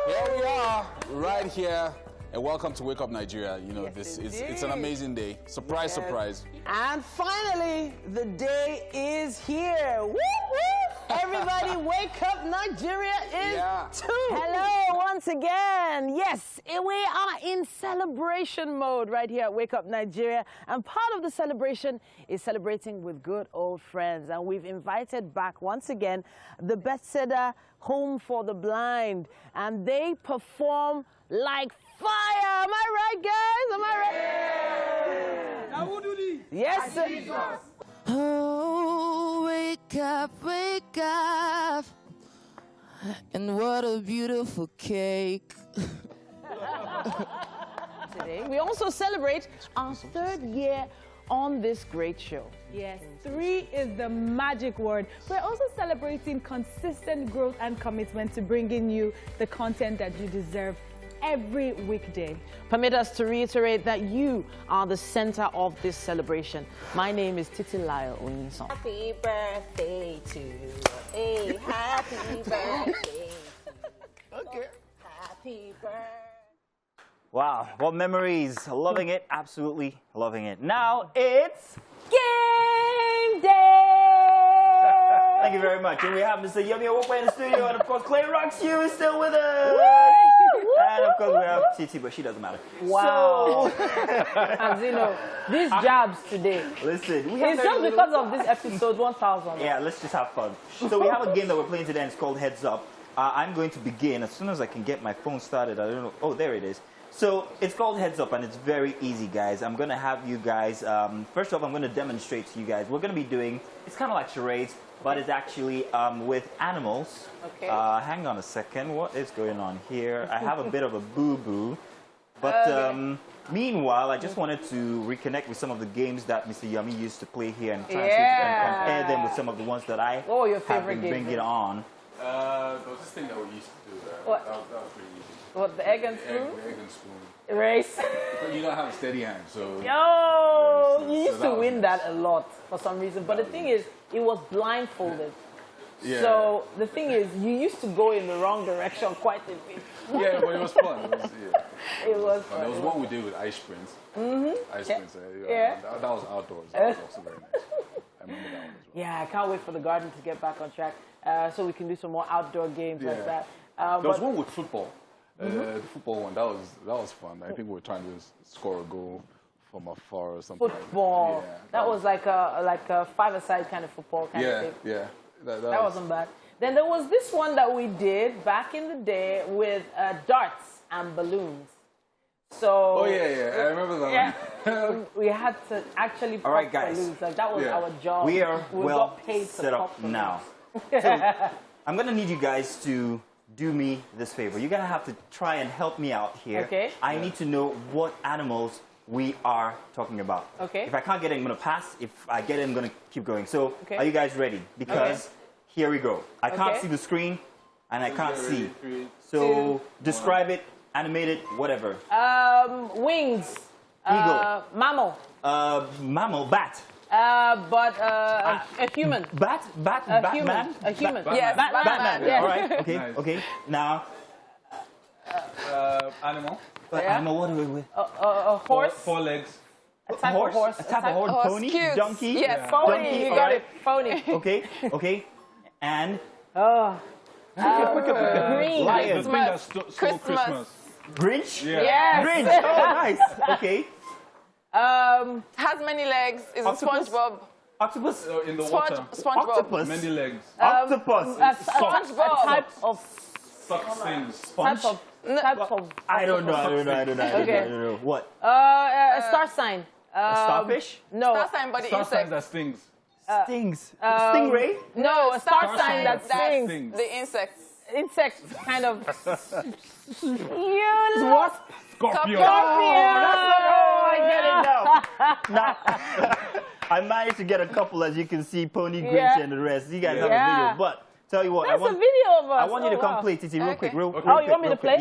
[SPEAKER 2] here we are, right here. And welcome to Wake Up Nigeria. You know, it's an amazing day. Surprise, surprise.
[SPEAKER 1] And finally, the day is here. Woo, woo. Everybody, Wake Up Nigeria is too. Hello, once again. Yes, we are in celebration mode right here at Wake Up Nigeria. And part of the celebration is celebrating with good old friends. And we've invited back once again the bestseller Home for the Blind. And they perform like fire. Am I right, guys? Am I right?
[SPEAKER 18] Now who do this?
[SPEAKER 1] Yes, sir.
[SPEAKER 19] Oh, wake up, and what a beautiful cake.
[SPEAKER 1] Today, we also celebrate our 3rd year on this great show.
[SPEAKER 16] Yes, 3 is the magic word. We're also celebrating consistent growth and commitment to bringing you the content that you deserve
[SPEAKER 10] every weekday.
[SPEAKER 1] Permit us to reiterate that you are the center of this celebration. My name is Titilayo Onyinson.
[SPEAKER 8] Happy birthday to you. Hey, happy birthday.
[SPEAKER 5] Okay.
[SPEAKER 8] Happy birthday.
[SPEAKER 7] Wow, what memories. Loving it, absolutely loving it. Now it's
[SPEAKER 10] game day!
[SPEAKER 7] Thank you very much. And we have Mr. Yomi Owope in the studio, and of course Clay Rocks you is still with us. And of course we have Titi, but she doesn't matter.
[SPEAKER 10] Wow. Mazino, these jabs today.
[SPEAKER 7] Listen, we have
[SPEAKER 10] it's just because of this episode 1000.
[SPEAKER 7] Yeah, let's just have fun. So we have a game that we're playing today, and it's called Heads Up. I'm going to begin as soon as I can get my phone started. I don't know. Oh, there it is. So it's called Heads Up, and it's very easy, guys. I'm going to have you guys, first off, I'm going to demonstrate to you guys. We're going to be doing, it's kind of like charades, but it's actually with animals.
[SPEAKER 10] Okay.
[SPEAKER 7] Hang on a second. What is going on here? I have a bit of a boo-boo. But meanwhile, I just wanted to reconnect with some of the games that Mr. Yomi used to play here and try and see if we can compare them with some of the ones that I
[SPEAKER 10] what were your
[SPEAKER 7] have
[SPEAKER 10] favorite
[SPEAKER 7] been
[SPEAKER 10] games?
[SPEAKER 7] bringing on.
[SPEAKER 11] There was this thing that we used to do. That was pretty easy.
[SPEAKER 10] What, the egg and spoon?
[SPEAKER 11] Egg and spoon.
[SPEAKER 10] Race.
[SPEAKER 11] You don't have a steady hand, so...
[SPEAKER 10] Yo! You used to win that a lot for some reason. But the thing is, it was blindfolded.
[SPEAKER 11] Yeah.
[SPEAKER 10] So the thing is, you used to go in the wrong direction quite a bit.
[SPEAKER 11] Yeah, but it was fun.
[SPEAKER 10] It was fun.
[SPEAKER 11] There was one we did with ice sprints. Ice sprints.
[SPEAKER 10] Yeah.
[SPEAKER 11] That was outdoors. That was also very nice. I remember that one as well.
[SPEAKER 10] Yeah, I can't wait for the garden to get back on track so we can do some more outdoor games like that.
[SPEAKER 11] There was one with football. The football one, that was fun. I think we were trying to score a goal from afar or something.
[SPEAKER 10] Football.
[SPEAKER 11] Like that. Yeah,
[SPEAKER 10] that was like a five-a-side kind of football kind of thing.
[SPEAKER 11] Yeah.
[SPEAKER 10] That wasn't bad. Then there was this one that we did back in the day with darts and balloons. So.
[SPEAKER 11] Oh yeah, I remember that one.
[SPEAKER 10] We had to actually pop
[SPEAKER 7] right, guys.
[SPEAKER 10] balloons. Like that was our job.
[SPEAKER 7] We are well
[SPEAKER 10] got paid to
[SPEAKER 7] set up
[SPEAKER 10] pop balloons.
[SPEAKER 7] now. So I'm going to need you guys to do me this favor. You're going to have to try and help me out here.
[SPEAKER 10] Okay.
[SPEAKER 7] I need to know what animals we are talking about.
[SPEAKER 10] Okay.
[SPEAKER 7] If I can't get it, I'm going to pass. If I get it, I'm going to keep going. So
[SPEAKER 10] Okay.
[SPEAKER 7] are you guys ready? Because here we go. I can't
[SPEAKER 10] Okay.
[SPEAKER 7] see the screen, and I can't see.
[SPEAKER 11] 3,
[SPEAKER 7] So describe it, animate it, whatever.
[SPEAKER 10] Wings.
[SPEAKER 7] Eagle.
[SPEAKER 10] Mammal.
[SPEAKER 7] Mammal, bat.
[SPEAKER 10] But a human.
[SPEAKER 7] Batman?
[SPEAKER 10] A human.
[SPEAKER 11] Batman.
[SPEAKER 10] Yeah, Batman. Yeah.
[SPEAKER 7] All right, okay,
[SPEAKER 11] Nice.
[SPEAKER 7] okay. Now,
[SPEAKER 11] animal.
[SPEAKER 7] animal, what are we with?
[SPEAKER 10] A horse.
[SPEAKER 11] 4 legs.
[SPEAKER 10] A type of horse.
[SPEAKER 7] A type of horse, pony,
[SPEAKER 16] cute.
[SPEAKER 7] donkey.
[SPEAKER 16] Yes,
[SPEAKER 10] Pony.
[SPEAKER 7] Donkey,
[SPEAKER 10] You
[SPEAKER 7] all
[SPEAKER 10] got
[SPEAKER 7] right.
[SPEAKER 10] it. Pony.
[SPEAKER 7] Okay. And
[SPEAKER 10] Green.
[SPEAKER 7] lion.
[SPEAKER 11] The thing that stole Christmas.
[SPEAKER 7] Grinch?
[SPEAKER 11] Yeah.
[SPEAKER 10] Yes.
[SPEAKER 7] Grinch. Oh, nice. Okay.
[SPEAKER 16] Has many legs. Is a
[SPEAKER 7] Octopus?
[SPEAKER 16] SpongeBob.
[SPEAKER 7] Octopus.
[SPEAKER 11] In the water.
[SPEAKER 16] SpongeBob.
[SPEAKER 7] Octopus.
[SPEAKER 11] Many legs.
[SPEAKER 7] Octopus.
[SPEAKER 10] A
[SPEAKER 16] SpongeBob.
[SPEAKER 10] type of.
[SPEAKER 11] Sucks things.
[SPEAKER 7] Sponge?
[SPEAKER 10] Type of.
[SPEAKER 7] I don't know.
[SPEAKER 10] Okay.
[SPEAKER 7] What?
[SPEAKER 10] A star sign.
[SPEAKER 7] A starfish?
[SPEAKER 10] No.
[SPEAKER 16] Star sign, but the
[SPEAKER 11] Star sign
[SPEAKER 16] insect.
[SPEAKER 11] that stings.
[SPEAKER 7] Stings. Stingray?
[SPEAKER 10] No, a star sign that
[SPEAKER 11] sign
[SPEAKER 10] sings.
[SPEAKER 16] The insect.
[SPEAKER 10] Insect kind of.
[SPEAKER 7] What?
[SPEAKER 11] Scorpion.
[SPEAKER 7] I get it now. I managed to get a couple, as you can see, Pony, Grinch, and the rest. You guys have a video, but tell you what,
[SPEAKER 10] That's a video of us.
[SPEAKER 7] I want you to complete it real quick, real quick.
[SPEAKER 10] Oh, you want me to play?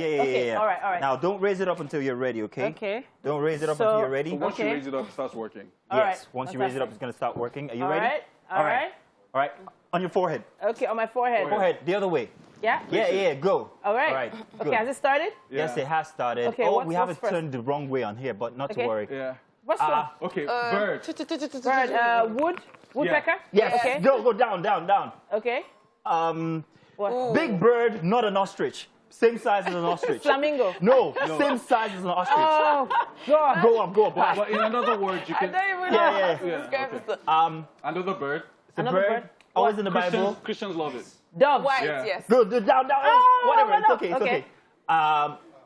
[SPEAKER 7] Yeah.
[SPEAKER 10] All right.
[SPEAKER 7] Now, don't raise it up until you're ready, okay?
[SPEAKER 10] Okay.
[SPEAKER 7] Don't raise it up until you're ready.
[SPEAKER 11] Once you raise it up, it starts working.
[SPEAKER 7] Yes, once you raise it up, it's going to start working. Are you ready?
[SPEAKER 10] All right.
[SPEAKER 7] All right. On your forehead.
[SPEAKER 10] Okay, on my forehead.
[SPEAKER 7] Forehead, the other way.
[SPEAKER 10] Yeah?
[SPEAKER 7] Yeah, go.
[SPEAKER 10] All right.
[SPEAKER 7] All right.
[SPEAKER 10] Okay,
[SPEAKER 7] good.
[SPEAKER 10] has it started?
[SPEAKER 7] Yes, it has started.
[SPEAKER 10] Okay,
[SPEAKER 7] we have it
[SPEAKER 10] what's
[SPEAKER 7] turned the wrong way on here, but not to worry.
[SPEAKER 11] Yeah.
[SPEAKER 10] What's one?
[SPEAKER 11] Okay, bird.
[SPEAKER 10] Bird. Woodpecker?
[SPEAKER 7] Yes.
[SPEAKER 10] Okay.
[SPEAKER 7] Go down.
[SPEAKER 10] Okay. What?
[SPEAKER 7] Big bird, not an ostrich. Same size as an ostrich.
[SPEAKER 10] Flamingo.
[SPEAKER 7] No, same size as an ostrich.
[SPEAKER 10] Oh, God.
[SPEAKER 7] Go up.
[SPEAKER 11] But in another word, you can.
[SPEAKER 7] Yeah.
[SPEAKER 11] Okay. Another bird.
[SPEAKER 7] It's a bird. Always in the Bible.
[SPEAKER 11] Christians love it.
[SPEAKER 10] Dove.
[SPEAKER 16] White,
[SPEAKER 11] Yeah.
[SPEAKER 16] yes.
[SPEAKER 7] Go down. Whatever. It's okay. It's okay.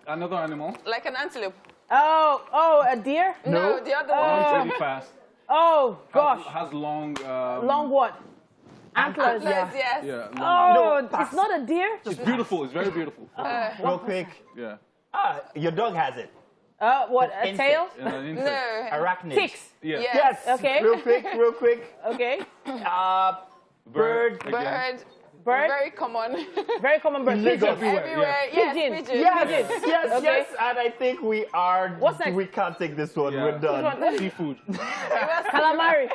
[SPEAKER 11] Another animal.
[SPEAKER 16] Like an antelope.
[SPEAKER 10] Oh, a deer?
[SPEAKER 16] No, the other one.
[SPEAKER 11] Runs really fast.
[SPEAKER 10] Oh, gosh.
[SPEAKER 11] Has long.
[SPEAKER 10] Long what? Antlers,
[SPEAKER 16] Yes.
[SPEAKER 11] Yeah.
[SPEAKER 10] Oh, it's not a deer?
[SPEAKER 11] It's beautiful. It's very beautiful.
[SPEAKER 7] Real quick.
[SPEAKER 11] Yeah.
[SPEAKER 7] Your dog has it.
[SPEAKER 10] What, a
[SPEAKER 7] Insect.
[SPEAKER 10] tail?
[SPEAKER 11] An insect.
[SPEAKER 16] No.
[SPEAKER 7] Arachnid.
[SPEAKER 10] Ticks.
[SPEAKER 11] Yeah.
[SPEAKER 7] Yes.
[SPEAKER 10] Okay.
[SPEAKER 7] Real quick.
[SPEAKER 10] Okay.
[SPEAKER 7] Bird.
[SPEAKER 11] Again.
[SPEAKER 10] Bird?
[SPEAKER 20] Very common.
[SPEAKER 10] Very common bird.
[SPEAKER 4] Pigeon.
[SPEAKER 20] Everywhere. Yes,
[SPEAKER 10] Pigeon.
[SPEAKER 20] pigeon.
[SPEAKER 4] Yes,
[SPEAKER 10] Okay.
[SPEAKER 4] yes, and I think we are.
[SPEAKER 10] What's next?
[SPEAKER 4] We can't take this one. We're done. Seafood.
[SPEAKER 10] Calamari.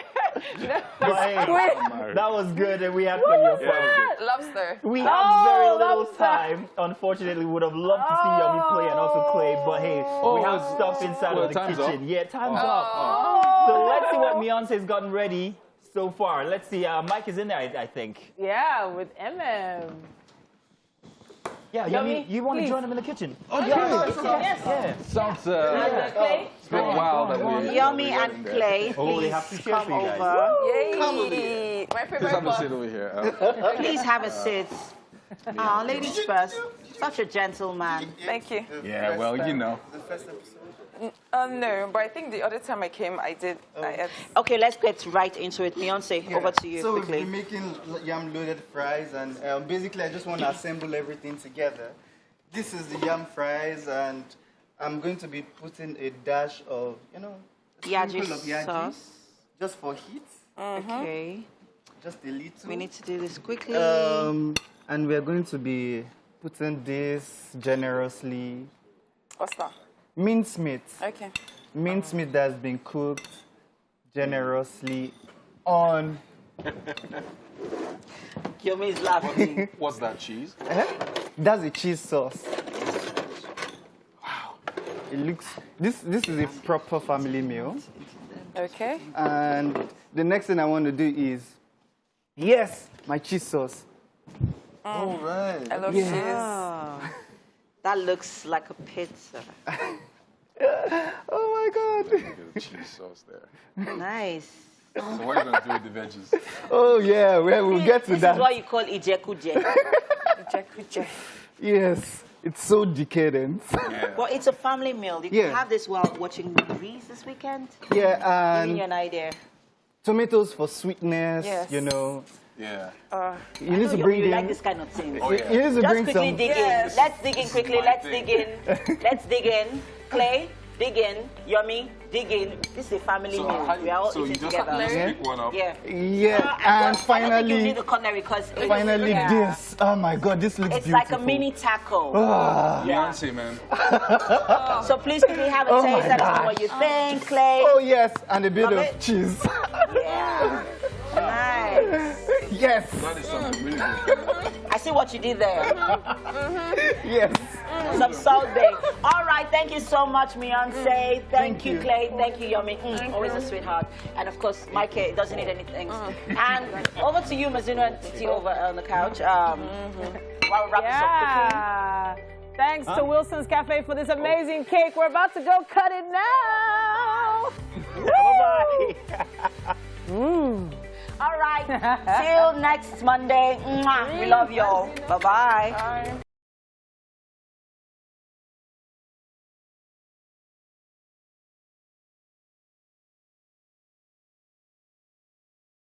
[SPEAKER 4] But hey, that was good, and we had plenty of fun.
[SPEAKER 20] Lobster.
[SPEAKER 4] We have very little time. Unfortunately, we would have loved to see Yomi play and also Clay, but hey, we have stuff inside of the kitchen. Yeah, time's up. So let's see what Beyonce's gotten ready so far. Let's see. Mike is in there, I think.
[SPEAKER 10] Yeah, with MM.
[SPEAKER 4] Yeah, Yomi, you want to join him in the kitchen?
[SPEAKER 10] Oh, yes.
[SPEAKER 2] Sounds
[SPEAKER 10] Clay?
[SPEAKER 2] wild that we...
[SPEAKER 8] Yomi and Clay,
[SPEAKER 4] Oh, they have
[SPEAKER 8] please
[SPEAKER 4] to share
[SPEAKER 8] come
[SPEAKER 4] for you guys.
[SPEAKER 8] over.
[SPEAKER 20] Yay.
[SPEAKER 8] Come over here.
[SPEAKER 20] My favorite
[SPEAKER 2] Just have a
[SPEAKER 20] part.
[SPEAKER 2] seat over here.
[SPEAKER 8] Please have a seat. Ladies first. Such a gentleman.
[SPEAKER 20] Thank you.
[SPEAKER 2] Yeah, well, you know.
[SPEAKER 20] No, but I think the other time I came, I did.
[SPEAKER 8] Okay, let's get right into it. Beyonce, over to you
[SPEAKER 13] so
[SPEAKER 8] quickly.
[SPEAKER 13] we're making yam loaded fries, and basically I just want to assemble everything together. This is the yam fries, and I'm going to be putting a dash of, a sprinkle of yaji
[SPEAKER 8] sauce.
[SPEAKER 13] just for heat.
[SPEAKER 8] Okay.
[SPEAKER 13] Just a little.
[SPEAKER 8] We need to do this quickly.
[SPEAKER 13] And we're going to be putting this generously.
[SPEAKER 20] What's that?
[SPEAKER 13] Mincemeat.
[SPEAKER 20] Okay.
[SPEAKER 13] Mincemeat that has been cooked generously on.
[SPEAKER 8] Yomi is laughing.
[SPEAKER 2] What's that, cheese?
[SPEAKER 13] That's a cheese sauce. Wow. It looks. This is a proper family meal.
[SPEAKER 20] Okay.
[SPEAKER 13] And the next thing I want to do is, yes, my cheese sauce.
[SPEAKER 8] All
[SPEAKER 13] right.
[SPEAKER 20] I love cheese.
[SPEAKER 8] That looks like a pizza.
[SPEAKER 13] Oh my God.
[SPEAKER 2] Cheese sauce there.
[SPEAKER 8] Nice.
[SPEAKER 2] So what are you going to do with the veggies?
[SPEAKER 13] Oh yeah, we'll get to that.
[SPEAKER 8] This is what you call ijekuje.
[SPEAKER 20] Ijekuje.
[SPEAKER 13] Yes, it's so decadent.
[SPEAKER 8] Yeah. Well, it's a family meal. You can have this while watching movies this weekend.
[SPEAKER 13] Yeah,
[SPEAKER 8] Giving you
[SPEAKER 13] and
[SPEAKER 8] an idea.
[SPEAKER 13] tomatoes for sweetness,
[SPEAKER 8] Yes.
[SPEAKER 2] Yeah.
[SPEAKER 13] You need to bring
[SPEAKER 8] you
[SPEAKER 13] in.
[SPEAKER 8] like this kind of thing.
[SPEAKER 13] Oh, yeah. You need to
[SPEAKER 8] Just
[SPEAKER 13] bring
[SPEAKER 8] quickly
[SPEAKER 13] some.
[SPEAKER 8] dig in. Let's dig in quickly. Let's dig in. Let's dig in. Clay, dig in. Yomi, dig in. This is a family meal. We are all
[SPEAKER 2] so
[SPEAKER 8] eating
[SPEAKER 2] you just
[SPEAKER 8] together.
[SPEAKER 2] have to pick one up.
[SPEAKER 8] Yeah.
[SPEAKER 13] Yeah, and
[SPEAKER 8] I don't think you
[SPEAKER 13] finally,
[SPEAKER 8] need the cutlery because
[SPEAKER 13] finally this. Oh my God, this looks
[SPEAKER 8] it's
[SPEAKER 13] beautiful.
[SPEAKER 8] like a mini taco.
[SPEAKER 13] Ah.
[SPEAKER 2] Beyonce, man.
[SPEAKER 8] So please quickly have a
[SPEAKER 13] Oh
[SPEAKER 8] taste.
[SPEAKER 13] my
[SPEAKER 8] Let us know
[SPEAKER 13] gosh.
[SPEAKER 8] what you think, Clay.
[SPEAKER 13] Oh yes, and a bit
[SPEAKER 8] Love
[SPEAKER 13] of
[SPEAKER 8] it?
[SPEAKER 13] cheese.
[SPEAKER 8] Yeah. Nice.
[SPEAKER 13] Yes.
[SPEAKER 2] That is something really good.
[SPEAKER 8] I see what you did there.
[SPEAKER 13] Yes.
[SPEAKER 8] Some salt bay. All right, thank you so much, Beyonce. Thank you, Clay. Thank you, Yomi. Always a sweetheart. And of course, Mike doesn't need anything. And over to you, Mazino and Titi over on the couch. While we wrap this up quickly.
[SPEAKER 10] Thanks to Wilson's Cafe for this amazing cake. We're about to go cut it now.
[SPEAKER 8] Bye-bye. All right. Till next Monday. Mwah. We love you all. Bye-bye.